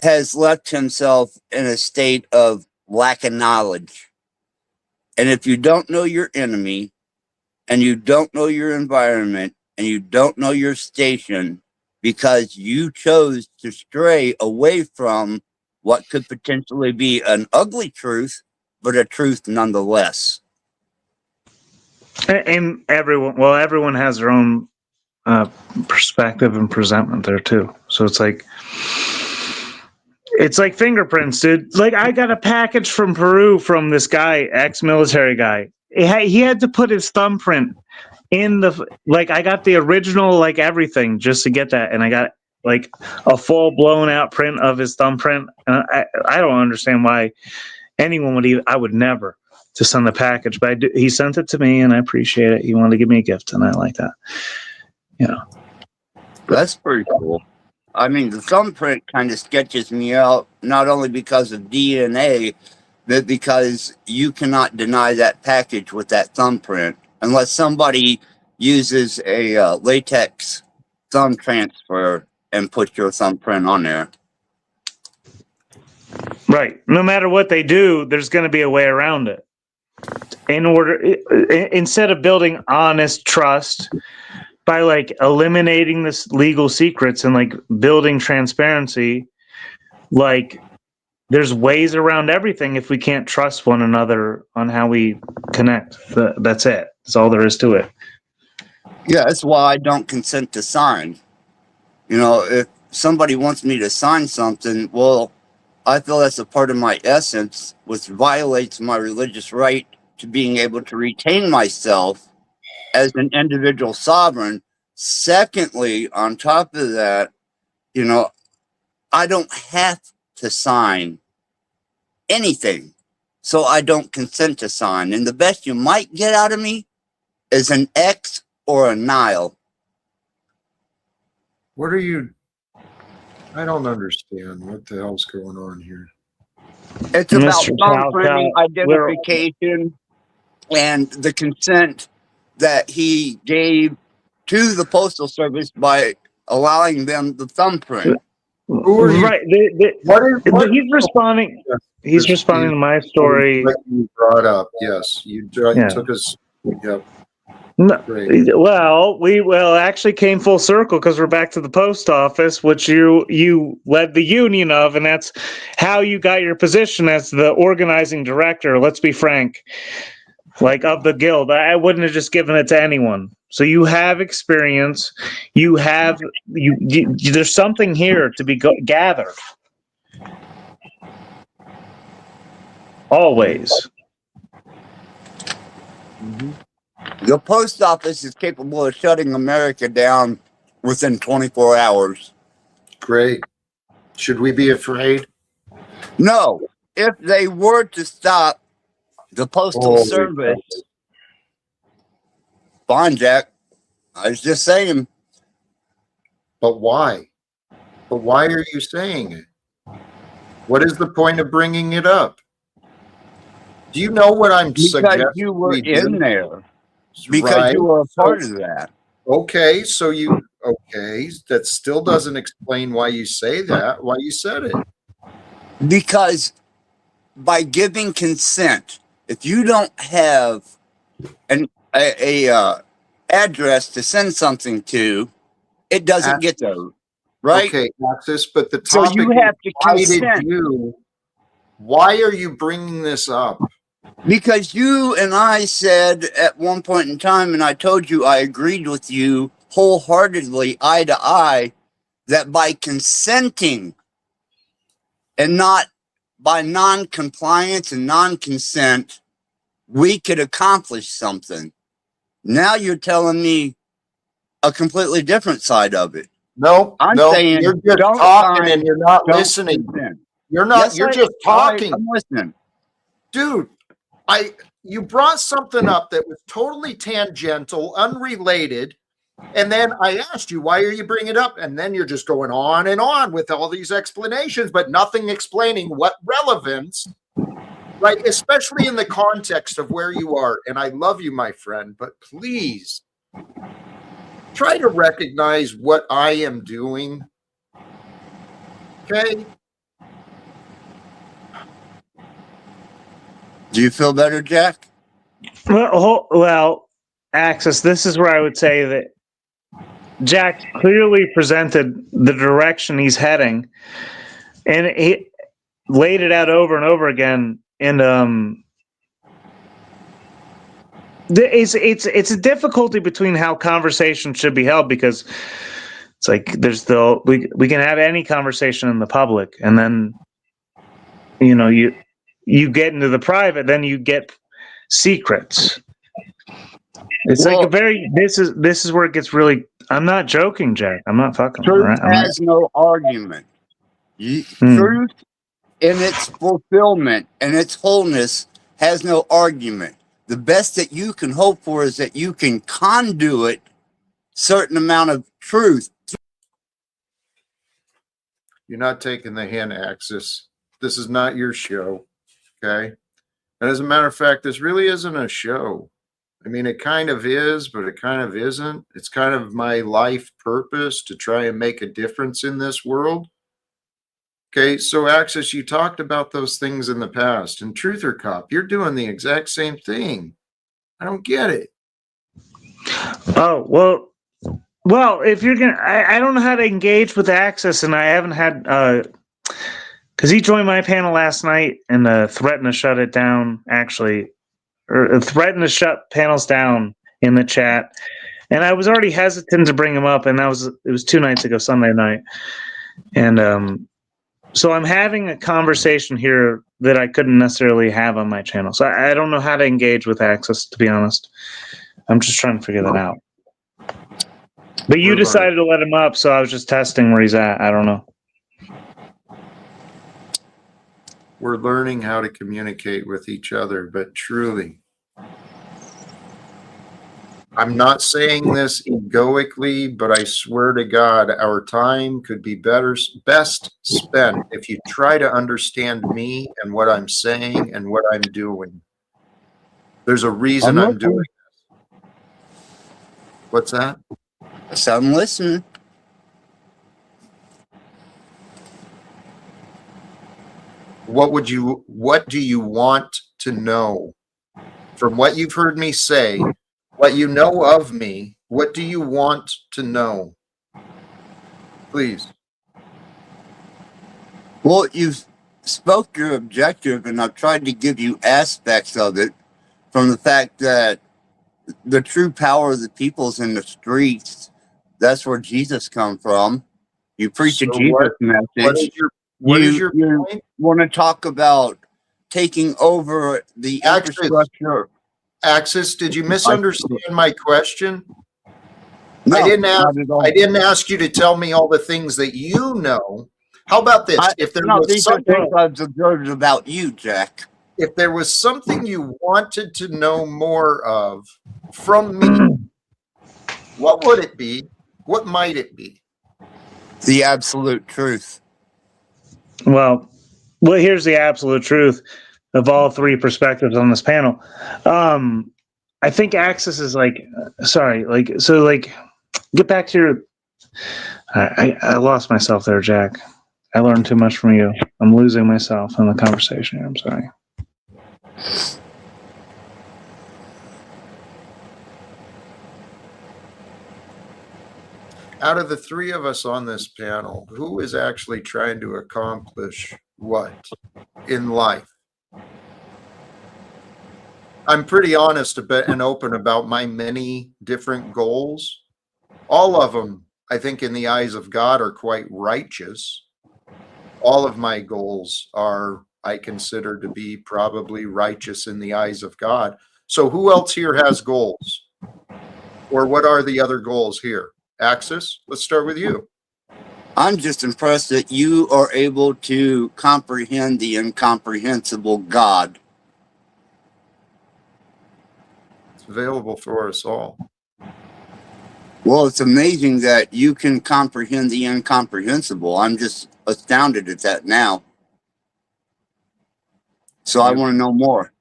has left himself in a state of lack of knowledge. And if you don't know your enemy, and you don't know your environment, and you don't know your station, because you chose to stray away from what could potentially be an ugly truth, but a truth nonetheless. And everyone has their own perspective and presentment there too. So it's like fingerprints, dude. Like I got a package from Peru from this guy, ex-military guy. He had to put his thumbprint in the, like, I got the original, like everything just to get that, and I got like a full blown out print of his thumbprint. I don't understand why anyone would even. I would never to send the package, but he sent it to me, and I appreciate it. He wanted to give me a gift, and I like that. You know, That's pretty cool. I mean, the thumbprint kind of sketches me out, not only because of DNA, but because you cannot deny that package with that thumbprint unless somebody uses a latex thumb transfer and puts your thumbprint on there. right. No matter what they do, there's going to be a way around it. Instead of building honest trust by like eliminating this legal secrets and like building transparency, like there's ways around everything if we can't trust one another on how we connect. That's it. That's all there is to it. Yeah, that's why I don't consent to sign. You know, if somebody wants me to sign something, well, I feel that's a part of my essence, which violates my religious right to being able to retain myself as an individual sovereign. Secondly, on top of that, you know, I don't have to sign anything. so I don't consent to sign. And the best you might get out of me is an X or a Nile. What are you? I don't understand what the hell's going on here. It's about Mr. thumbprinting, Talcott, we're identification, and the consent that he gave to the Postal Service by allowing them the thumbprint. Who are you? right. What He's responding. He's responding to my story. What you brought up, yes. You Yeah. took us. Yep. No, Great. well, we actually came full circle because we're back to the post office, which you led the union of, and that's how you got your position as the organizing director. Let's be frank, like of the guild. I wouldn't have just given it to anyone. So you have experience. You have there's something here to be gathered. Always. The post office is capable of shutting America down within 24 hours. Great. Should we be afraid? No, if they were to stop the Postal Holy Service, cow. fine, Jack. I was just saying. But why? But why are you saying it? What is the point of bringing it up? Do you know what I'm Because suggesting? you were we do? in there. Because Right. you were a part of that. Okay, that still doesn't explain why you say that, why you said it. Because by giving consent, if you don't have a address to send something to, it doesn't get there, right? Okay, Axis, but the So topic you have to consent. Why are you bringing this up? Because you and I said at one point in time, and I told you I agreed with you wholeheartedly, eye to eye, that by consenting and not by non-compliance and non-consent, we could accomplish something. Now you're telling me a completely different side of it. No, I'm no, saying you're just don't talking sign, and you're not don't listening. consent. You're not, Yes, you're I- just talking. I'm listening. Dude, you brought something up that was totally tangential, unrelated, and then I asked you, why are you bringing it up? And then you're just going on and on with all these explanations, but nothing explaining what relevance, right? Especially in the context of where you are. And I love you, my friend, but please try to recognize what I am doing. Okay? Do you feel better, Jack? Well, Axis, this is where I would say that Jack clearly presented the direction he's heading, and he laid it out over and over again. And it's a difficulty between how conversation should be held, because it's like there's we can have any conversation in the public, and then you get into the private, then you get secrets. It's like this is where it gets really. I'm not joking, Jack. I'm not fucking. Truth Right? has no argument. Truth in its fulfillment and its wholeness has no argument. The best that you can hope for is that you can conduit certain amount of truth. You're not taking the hand, Axis. This is not your show. Okay? And as a matter of fact, this really isn't a show. I mean, it kind of is, but it kind of isn't. It's kind of my life purpose to try and make a difference in this world. Okay, so Axis, you talked about those things in the past. And Truther Cop, you're doing the exact same thing. I don't get it. Oh, well, if you're gonna, I don't know how to engage with Axis, and I haven't had, because he joined my panel last night and threatened to shut it down, actually, or threatened to shut panels down in the chat. And I was already hesitant to bring him up, and it was 2 nights ago, Sunday night. And so I'm having a conversation here that I couldn't necessarily have on my channel. So I don't know how to engage with Axis, to be honest. I'm just trying to figure that out. But you decided to let him up, so I was just testing where he's at. I don't know. We're learning how to communicate with each other, but truly, I'm not saying this egoically, but I swear to God, our time could be best spent if you try to understand me and what I'm saying and what I'm doing. There's a reason I'm doing this. What's that? So I'm listening. What do you want to know? From what you've heard me say, what you know of me, what do you want to know? Please. Well, you've spoke your objective, and I've tried to give you aspects of it from the fact that the true power of the people's in the streets. That's where Jesus come from. You preach a So Jesus what is message. your You point? want to talk about taking over the infrastructure. Axis, did you misunderstand my question? No, I didn't ask. not at all. I didn't ask you to tell me all the things that you know. How about this? If there No, was these are something, things I've observed about you, Jack. if there was something you wanted to know more of from me, what would it be? What might it be? The absolute truth. Well, here's the absolute truth of all three perspectives on this panel. I think Axis is like, sorry, like, so like, get back to your. I lost myself there, Jack. I learned too much from you. I'm losing myself in the conversation here. I'm sorry. Out of the three of us on this panel, who is actually trying to accomplish what in life? I'm pretty honest and open about my many different goals. All of them, I think, in the eyes of God, are quite righteous. All of my goals are, I consider to be probably righteous in the eyes of God. So who else here has goals? Or what are the other goals here? Axis, let's start with you. I'm just impressed that you are able to comprehend the incomprehensible God. It's available for us all. Well, it's amazing that you can comprehend the incomprehensible. I'm just astounded at that now. So I want to know more.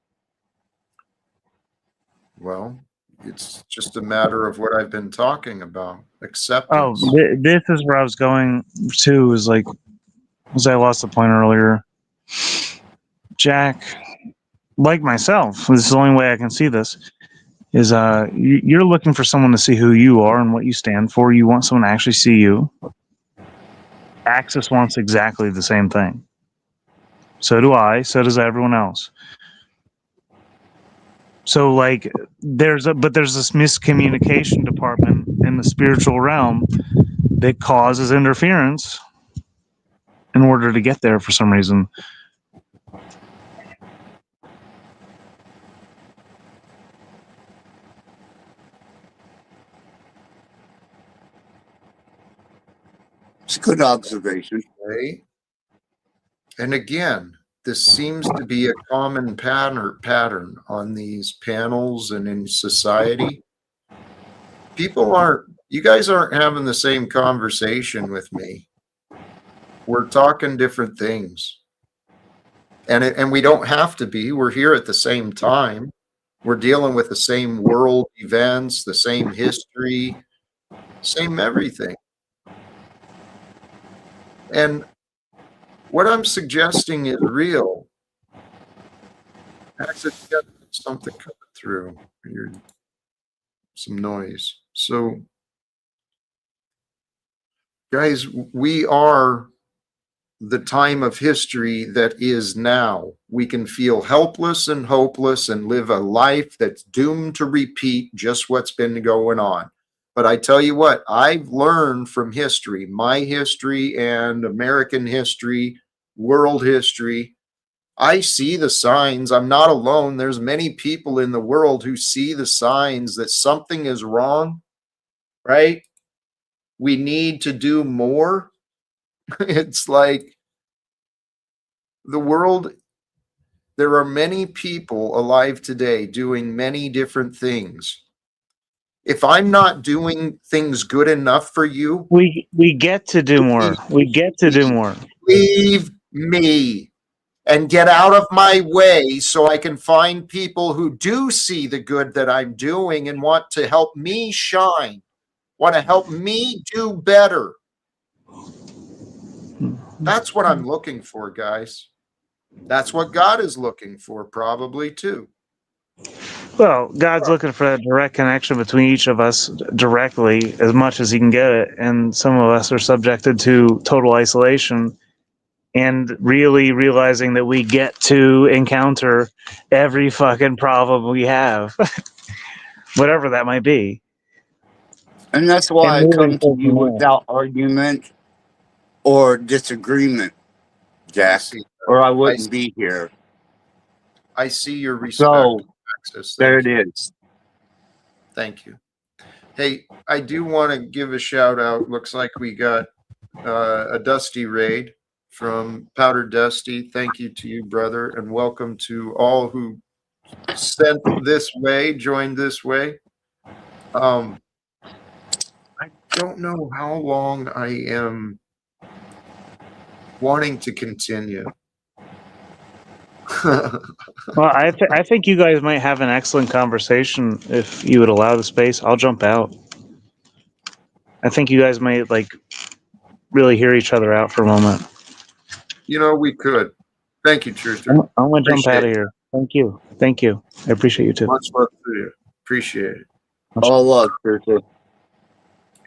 Well, it's just a matter of what I've been talking about. Oh, Acceptance. this is where I was going to. Is like, was I lost the point earlier? Jack, like myself, this is the only way I can see this. Is you're looking for someone to see who you are and what you stand for. You want someone to actually see you. Axis wants exactly the same thing. So do I. So does everyone else. So like there's this miscommunication department in the spiritual realm that causes interference in order to get there for some reason. It's a good observation. Okay. And again, this seems to be a common pattern on these panels and in society. You guys aren't having the same conversation with me. We're talking different things. And we don't have to be. We're here at the same time. We're dealing with the same world events, the same history, same everything. And what I'm suggesting is real. Actually, you got something coming through. Some noise. So, guys, we are the time of history that is now. We can feel helpless and hopeless and live a life that's doomed to repeat just what's been going on. But I tell you what, I've learned from history, my history and American history, world history. I see the signs. I'm not alone. There's many people in the world who see the signs that something is wrong, right? We need to do more. It's like the world There are many people alive today doing many different things. If I'm not doing things good enough for you, We get to do more. We get to do more. leave me and get out of my way so I can find people who do see the good that I'm doing and want to help me shine, want to help me do better. That's what I'm looking for, guys. That's what God is looking for, probably too. Well, God's looking for that direct connection between each of us directly as much as he can get it. And some of us are subjected to total isolation and really realizing that we get to encounter every fucking problem we have, whatever that might be. And that's why I And moving come to forward you from there. without argument or disagreement, Jack, see. or I wouldn't be here. I see your respect, So Alexis. there Thank it you. is. Thank you. Hey, I do want to give a shout out. Looks like we got a Dusty raid from Powder Dusty. Thank you to you, brother, and welcome to all who sent this way, joined this way. I don't know how long I am wanting to continue. Well, I think you guys might have an excellent conversation if you would allow the space. I'll jump out. I think you guys might like really hear each other out for a moment. You know, we could. Thank you, Truther. I'm gonna jump Appreciate out of it. here. Thank you. Thank you. I appreciate you too. Much love to you. Appreciate it. All love, Truther.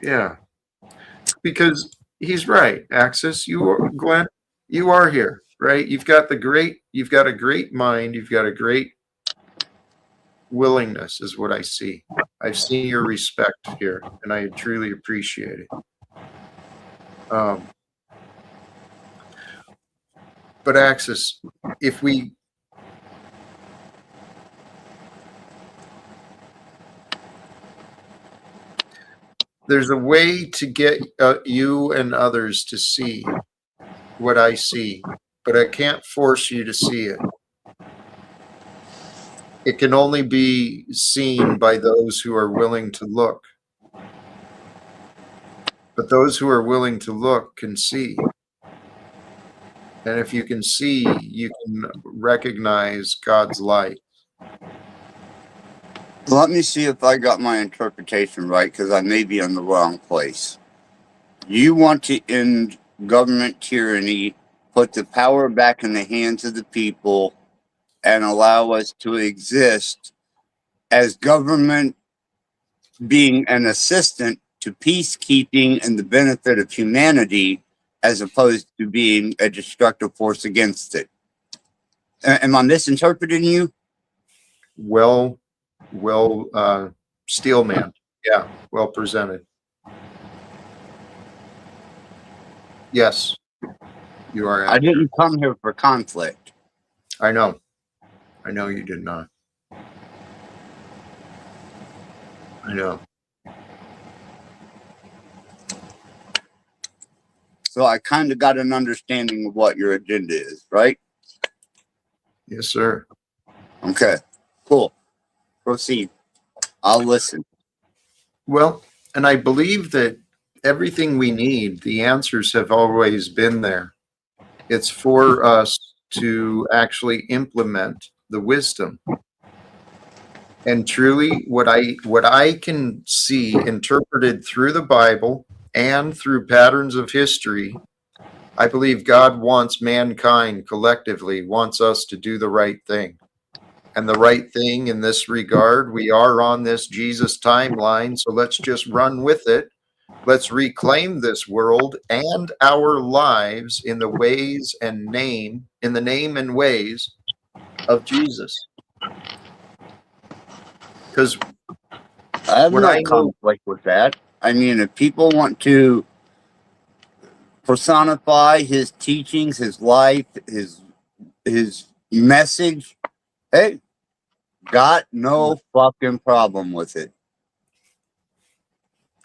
Yeah. Because he's right, Axis. You are, Glenn, you are here, right? You've got a great mind, you've got a great willingness, is what I see. I've seen your respect here, and I truly appreciate it. But Axis, if we there's a way to get you and others to see what I see, but I can't force you to see it. It can only be seen by those who are willing to look. But those who are willing to look can see. And if you can see, you can recognize God's light. Let me see if I got my interpretation right, because I may be in the wrong place. You want to end government tyranny, put the power back in the hands of the people, and allow us to exist as government being an assistant to peacekeeping and the benefit of humanity, as opposed to being a destructive force against it. Am I misinterpreting you? Well, Steelman. Yeah, well presented. Yes, you are. I didn't come here for conflict. I know. I know you did not. I know. So I kind of got an understanding of what your agenda is, right? Yes, sir. Okay, cool. Proceed. I'll listen. Well, and I believe that everything we need, the answers have always been there. It's for us to actually implement the wisdom. And truly, what I can see interpreted through the Bible and through patterns of history, I believe God wants mankind collectively, wants us to do the right thing. And the right thing in this regard, we are on this Jesus timeline, so let's just run with it. Let's reclaim this world and our lives in the ways and name, in the name and ways of Jesus. Because I have no conflict with that. I mean, if people want to personify his teachings, his life, his message, hey, got no fucking problem with it.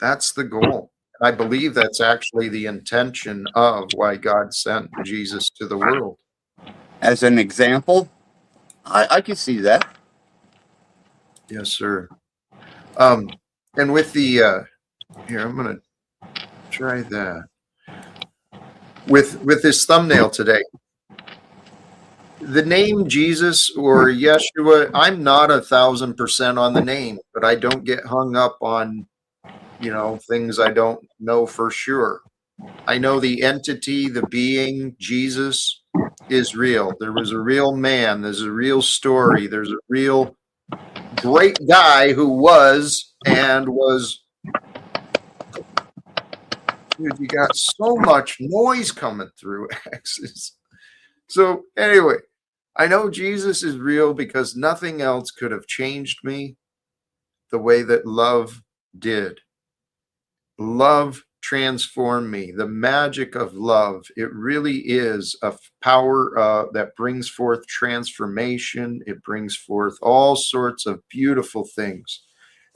that's the goal. I believe that's actually the intention of why God sent Jesus to the world. As an example, I can see that. Yes, sir. And with the here, I'm gonna try that. With this thumbnail today, the name Jesus or Yeshua, I'm not 1,000% on the name, but I don't get hung up on, things I don't know for sure. I know the entity, the being, Jesus is real. There was a real man. There's a real story. There's a real great guy who was and was. Dude, you got so much noise coming through, Axis. So anyway, I know Jesus is real because nothing else could have changed me the way that love did. Love transformed me. The magic of love. It really is a power that brings forth transformation. It brings forth all sorts of beautiful things.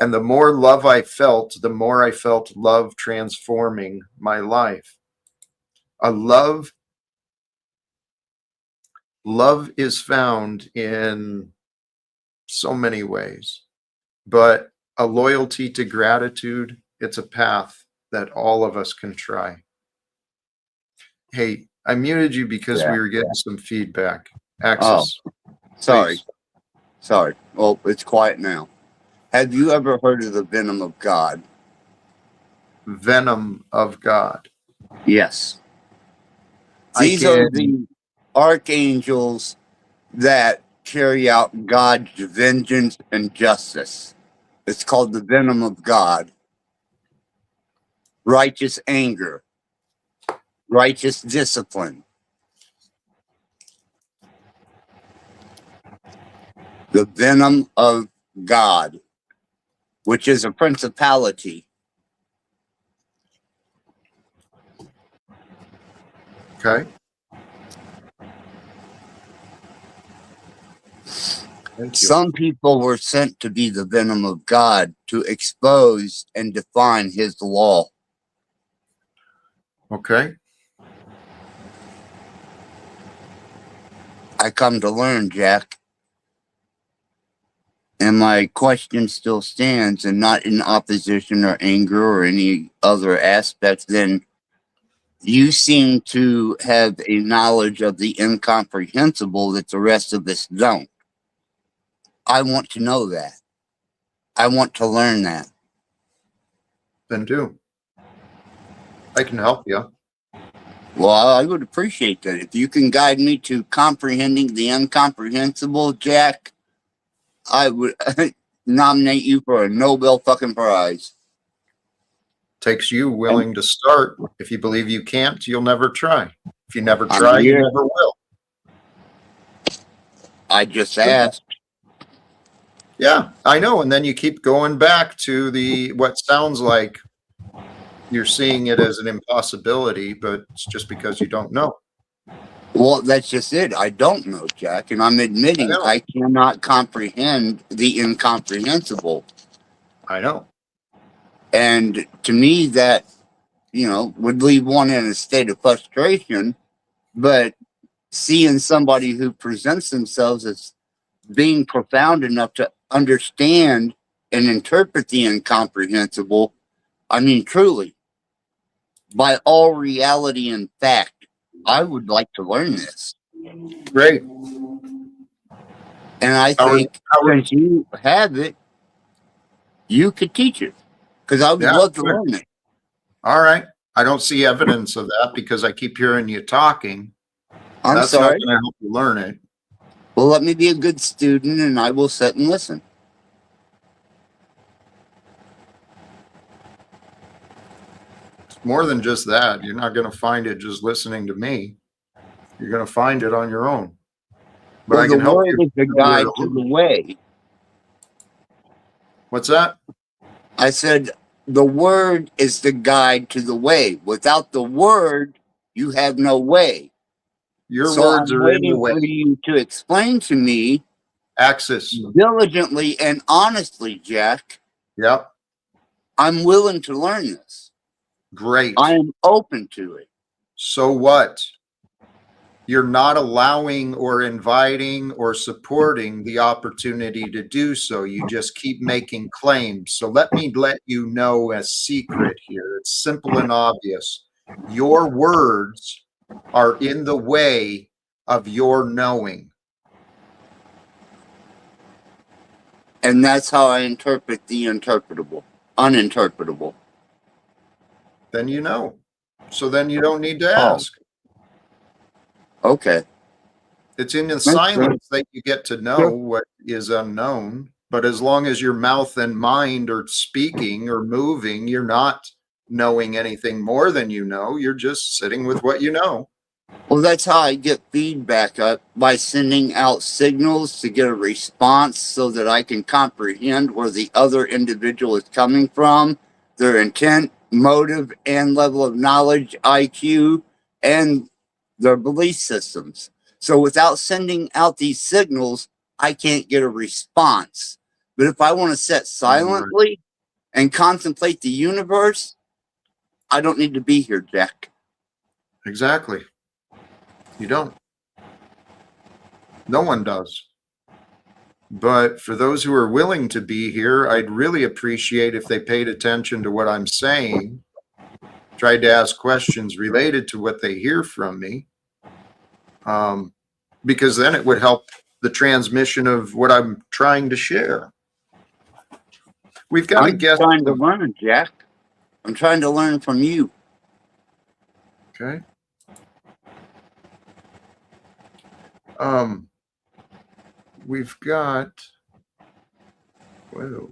And the more love I felt, the more I felt love transforming my life. Love is found in so many ways, but a loyalty to gratitude, it's a path that all of us can try. Hey, I muted you because we were getting some feedback. Axis. Sorry. Please. Sorry. Well, it's quiet now. Have you ever heard of the venom of God? Venom of God. Yes. I These are can. the archangels that carry out God's vengeance and justice. It's called the venom of God. Righteous anger, righteous discipline. The venom of God, which is a principality. Okay. Thank you. Some people were sent to be the venom of God to expose and define his law. Okay. I come to learn, Jack. And my question still stands, and not in opposition or anger or any other aspect. Then you seem to have a knowledge of the incomprehensible that the rest of us don't. I want to know that. I want to learn that. Then do. I can help you. Well, I would appreciate that. If you can guide me to comprehending the incomprehensible, Jack, I would nominate you for a Nobel fucking Prize. Takes you willing to start. If you believe you can't, you'll never try. If you never I'm try, you here. never will. I just asked. Yeah, I know. And then you keep going back to what sounds like you're seeing it as an impossibility, but it's just because you don't know. Well, that's just it. I don't know, Jack, and I'm admitting I cannot comprehend the incomprehensible. I know. And to me, that, would leave one in a state of frustration. But seeing somebody who presents themselves as being profound enough to understand and interpret the incomprehensible, I mean, truly, by all reality and fact, I would like to learn this. Great. And I think since you have it, you could teach it, because I would love to learn it. All right. I don't see evidence of that because I keep hearing you talking. I'm sorry. That's not going to help you learn it. Well, let me be a good student and I will sit and listen. It's more than just that. You're not going to find it just listening to me. You're going to find it on your own. But I can help you. The word is the guide to the way. What's that? I said the word is the guide to the way. Without the word, you have no way. Your words I'm are in the waiting way. for you to explain to me Axis. diligently and honestly, Jack. Yep. I'm willing to learn this. Great. I am open to it. So what? You're not allowing or inviting or supporting the opportunity to do so. You just keep making claims. So let me let you know a secret here. It's simple and obvious. Your words are in the way of your knowing. And that's how I interpret the uninterpretable. Then you know. So then you don't need to Oh. ask. Okay. It's in the Makes sense. silence that you get to know Sure. what is unknown. But as long as your mouth and mind are speaking or moving, you're not knowing anything more than you know. You're just sitting with what you know. Well, that's how I get feedback by sending out signals to get a response so that I can comprehend where the other individual is coming from, their intent, motive, and level of knowledge, IQ, and their belief systems. So without sending out these signals, I can't get a response. But if I want to sit silently and contemplate the universe, I don't need to be here, Jack. Exactly. You don't. No one does. But for those who are willing to be here, I'd really appreciate if they paid attention to what I'm saying, tried to ask questions related to what they hear from me, because then it would help the transmission of what I'm trying to share. We've got a I'm guest. trying to learn, Jack. I'm trying to learn from you. Okay. We've got, whoa.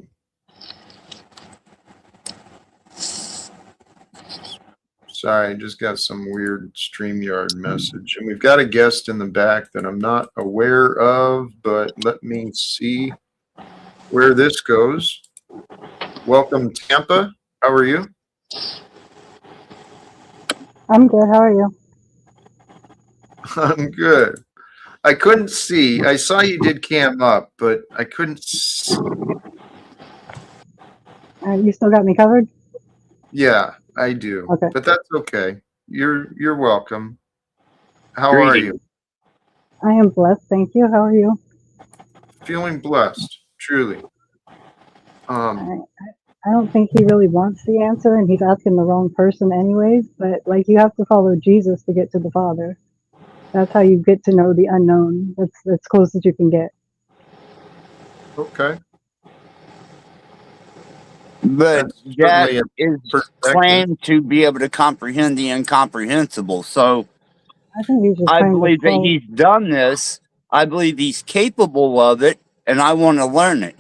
Sorry, I just got some weird StreamYard message. And we've got a guest in the back that I'm not aware of, but let me see where this goes. Welcome, Tampa. How are you? I'm good. How are you? I'm good. I couldn't see. I saw you did cam up, but I couldn't see. You still got me covered? Yeah, I do. Okay. But that's okay. You're welcome. How are you? I am blessed. Thank you. How are you? Feeling blessed, truly. I don't think he really wants the answer, and he's asking the wrong person anyways, but like you have to follow Jesus to get to the Father. That's how you get to know the unknown. That's as close as you can get. Okay. But That's Jack certainly a is perspective. claimed to be able to comprehend the incomprehensible. So I think he's just I trying to believe that close. he's done this. I believe he's capable of it, and I want to learn it.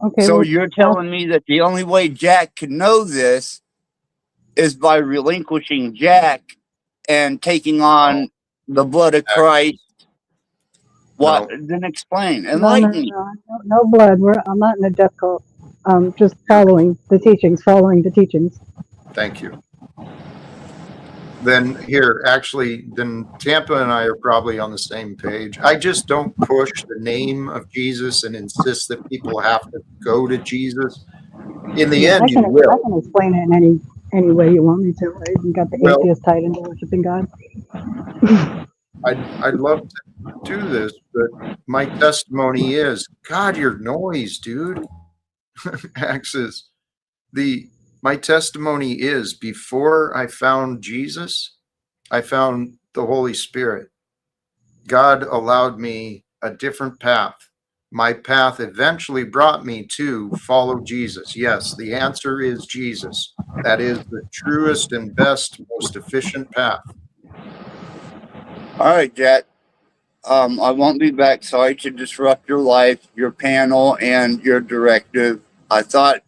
Okay, So well, you're telling me that the only way Jack can know this is by relinquishing Jack and taking on the blood of Christ. What? No. Then explain. no, Enlighten me. no blood. I'm not in a death cult. Just following the teachings. Thank you. Then here, actually, then Tampa and I are probably on the same page. I just don't push the name of Jesus and insist that people have to go to Jesus. In the Yeah, end, I you can will. explain it in any way you want me to. Right? You got the Well, atheist tied into worshiping God. I'd love to do this, but my testimony is, God, your noise, dude. Axis. My testimony is, before I found Jesus, I found the Holy Spirit. God allowed me a different path. My path eventually brought me to follow Jesus. Yes, the answer is Jesus. That is the truest and best, most efficient path. All right, Jack. I won't be back. Sorry to disrupt your life, your panel, and your directive. I thought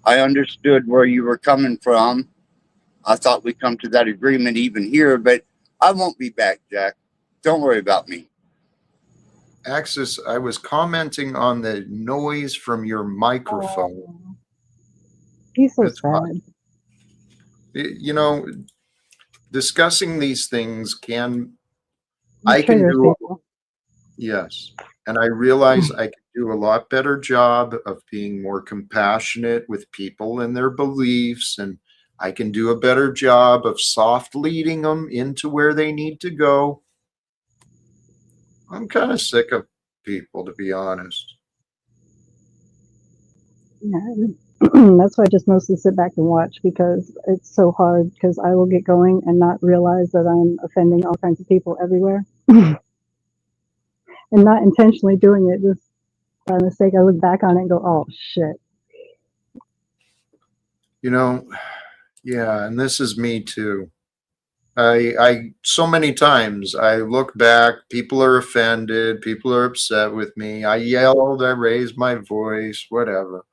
I understood where you were coming from. I thought we come to that agreement even here, but I won't be back, Jack. Don't worry about me. Axis, I was commenting on the noise from your microphone. Oh, he's so That's why. sad. You know, discussing these things can, It I can triggers do, people. yes. And I realize I can do a lot better job of being more compassionate with people and their beliefs. And I can do a better job of soft leading them into where they need to go. I'm kind of sick of people, to be honest. Yeah, that's why I just mostly sit back and watch, because it's so hard, because I will get going and not realize that I'm offending all kinds of people everywhere. And not intentionally doing it, just by mistake. I look back on it and go, oh shit. You know, yeah, and this is me too. I so many times I look back, people are offended, people are upset with me. I yelled, I raised my voice, whatever.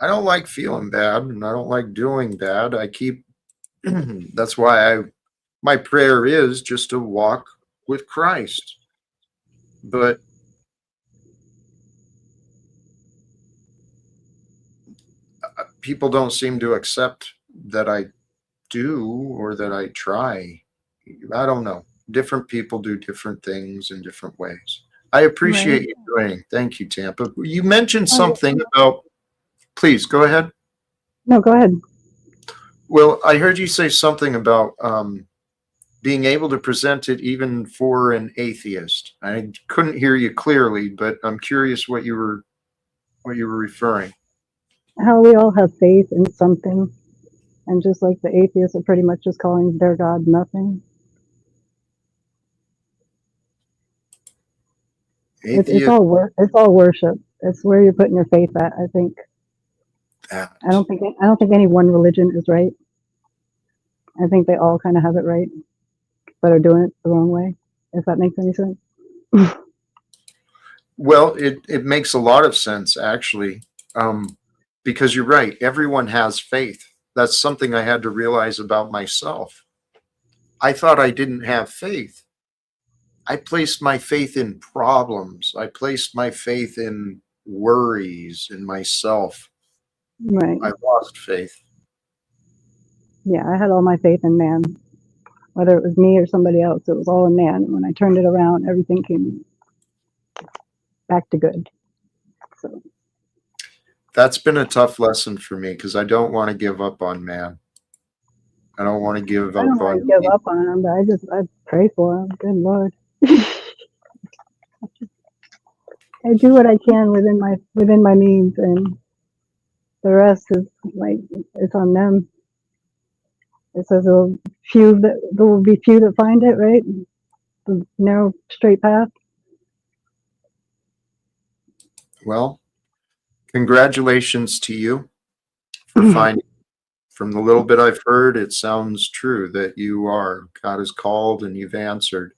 I don't like feeling bad and I don't like doing bad. I keep that's why my prayer is just to walk with Christ. But people don't seem to accept that I do or that I try. I don't know. Different people do different things in different ways. I appreciate Right. you doing. Thank you, Tampa. You mentioned Oh, something about, please go ahead. no, go ahead. Well, I heard you say something about being able to present it even for an atheist. I couldn't hear you clearly, but I'm curious what you were referring. How we all have faith in something, and just like the atheists are pretty much just calling their God nothing. It's Atheist. it's all worship. It's where you're putting your faith at. I think. That. I don't think any one religion is right. I think they all kind of have it right, but are doing it the wrong way. If that makes any sense. Well, it makes a lot of sense actually, because you're right. Everyone has faith. That's something I had to realize about myself. I thought I didn't have faith. I placed my faith in problems. I placed my faith in worries in myself. Right. I lost faith. Yeah, I had all my faith in man, whether it was me or somebody else. It was all in man. And when I turned it around, everything came back to good. So That's been a tough lesson for me because I don't want to give up on man. I don't want to give I don't up want on to give up on him, but I pray for him. Good Lord. I do what I can within my means, and the rest is like it's on them. It says there will be few that find it, right? The narrow straight path. Well, congratulations to you for finding. From the little bit I've heard, it sounds true that you are. God has called and you've answered.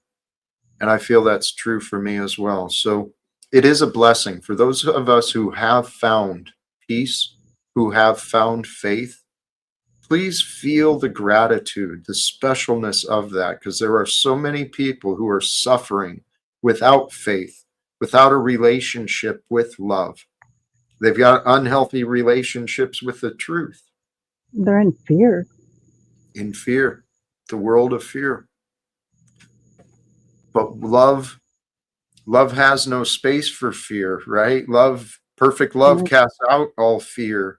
And I feel that's true for me as well. So it is a blessing for those of us who have found peace, who have found faith. Please feel the gratitude, the specialness of that, because there are so many people who are suffering without faith, without a relationship with love. They've got unhealthy relationships with the truth. They're in fear. In fear, the world of fear. But love has no space for fear, right? Perfect love casts out all fear.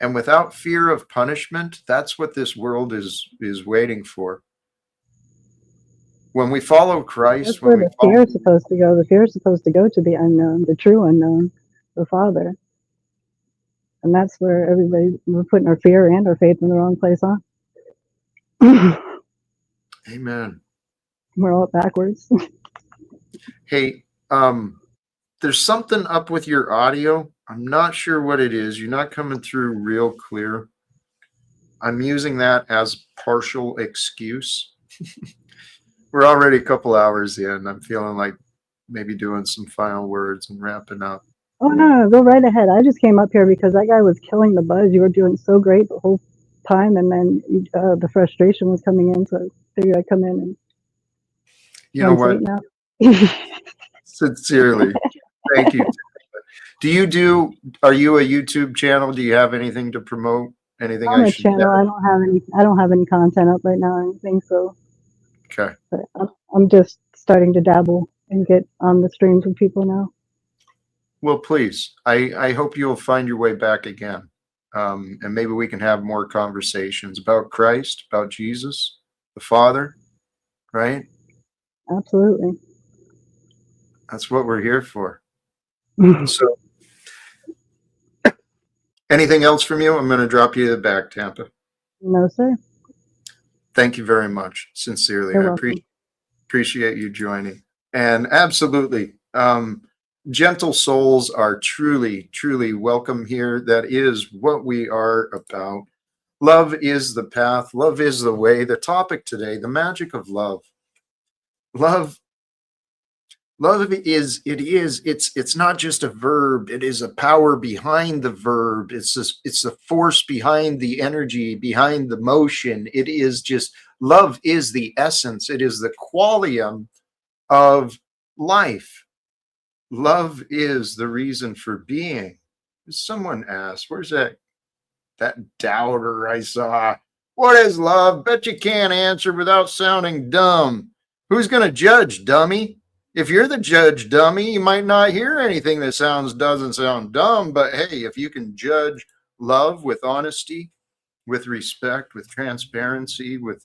And without fear of punishment, that's what this world is waiting for. When we follow Christ, That's where the fear is supposed to go. The fear is supposed to go to the unknown, the true unknown, the Father. And that's where we're putting our fear and our faith in the wrong place, huh? Amen. We're all backwards. Hey, there's something up with your audio. I'm not sure what it is. You're not coming through real clear. I'm using that as partial excuse. We're already a couple hours in. I'm feeling like maybe doing some final words and wrapping up. Oh, no, go right ahead. I just came up here because that guy was killing the buzz. You were doing so great the whole time, and then the frustration was coming in, so I figured I'd come in and you know what? Sincerely, thank you. Are you a YouTube channel? Do you have anything to promote? Anything On I the should channel, I don't have any content up right now or anything, so. Okay. But I'm just starting to dabble and get on the streams with people now. Well, please, I hope you'll find your way back again. And maybe we can have more conversations about Christ, about Jesus, the Father, right? Absolutely. That's what we're here for. So, anything else from you? I'm going to drop you back, Tampa. No, sir. Thank you very much. Sincerely, You're I welcome. appreciate you joining. And absolutely, gentle souls are truly, truly welcome here. That is what we are about. Love is the path. Love is the way. The topic today, the magic of love. Love it's not just a verb. It is a power behind the verb. It's the force behind the energy, behind the motion. It is just, love is the essence. It is the qualium of life. Love is the reason for being. Someone asked, where's that doubter I saw? What is love? Bet you can't answer without sounding dumb. Who's going to judge, dummy? If you're the judge, dummy, you might not hear anything that doesn't sound dumb. But hey, if you can judge love with honesty, with respect, with transparency, with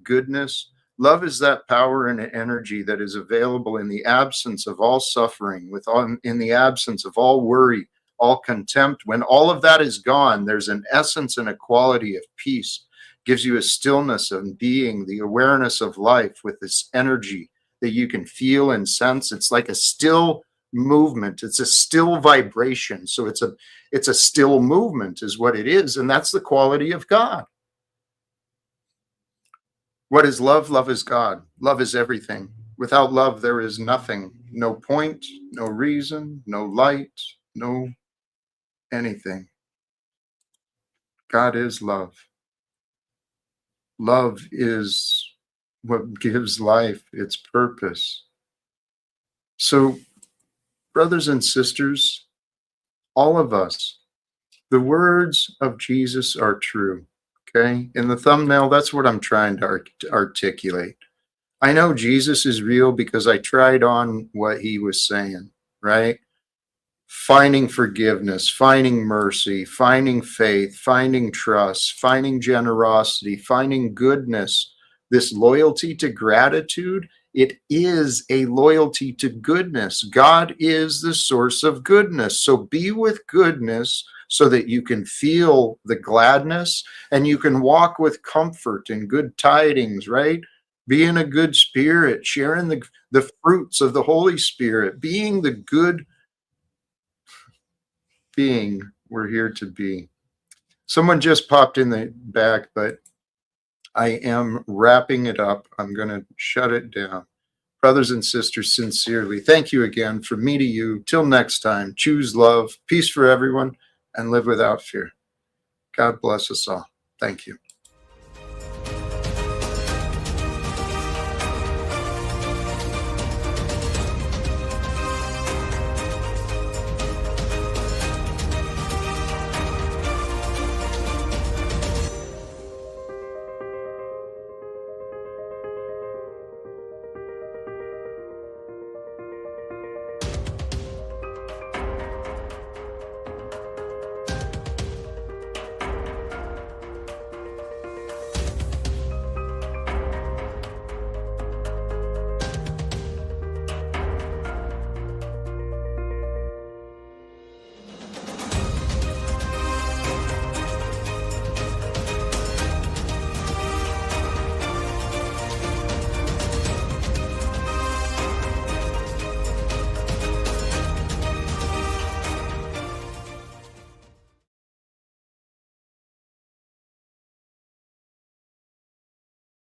goodness, love is that power and energy that is available in the absence of all suffering, in the absence of all worry, all contempt. When all of that is gone, there's an essence and a quality of peace. Gives you a stillness of being, the awareness of life with this energy that you can feel and sense. It's like a still movement. It's a still vibration. So it's a still movement is what it is. And that's the quality of God. What is love? Love is God. Love is everything. Without love, there is nothing. No point, no reason, no light, no anything. God is love. Love is what gives life its purpose. So, brothers and sisters, all of us, the words of Jesus are true. Okay? In the thumbnail, that's what I'm trying to articulate. I know Jesus is real because I tried on what he was saying, right? Finding forgiveness, finding mercy, finding faith, finding trust, finding generosity, finding goodness, this loyalty to gratitude. It is a loyalty to goodness. God is the source of goodness. So be with goodness so that you can feel the gladness and you can walk with comfort and good tidings, right? Be in a good spirit, sharing the fruits of the Holy Spirit, being the good being we're here to be. Someone just popped in the back, but I am wrapping it up. I'm going to shut it down. Brothers and sisters, sincerely, thank you again. From me to you, till next time, choose love, peace for everyone, and live without fear. God bless us all. Thank you.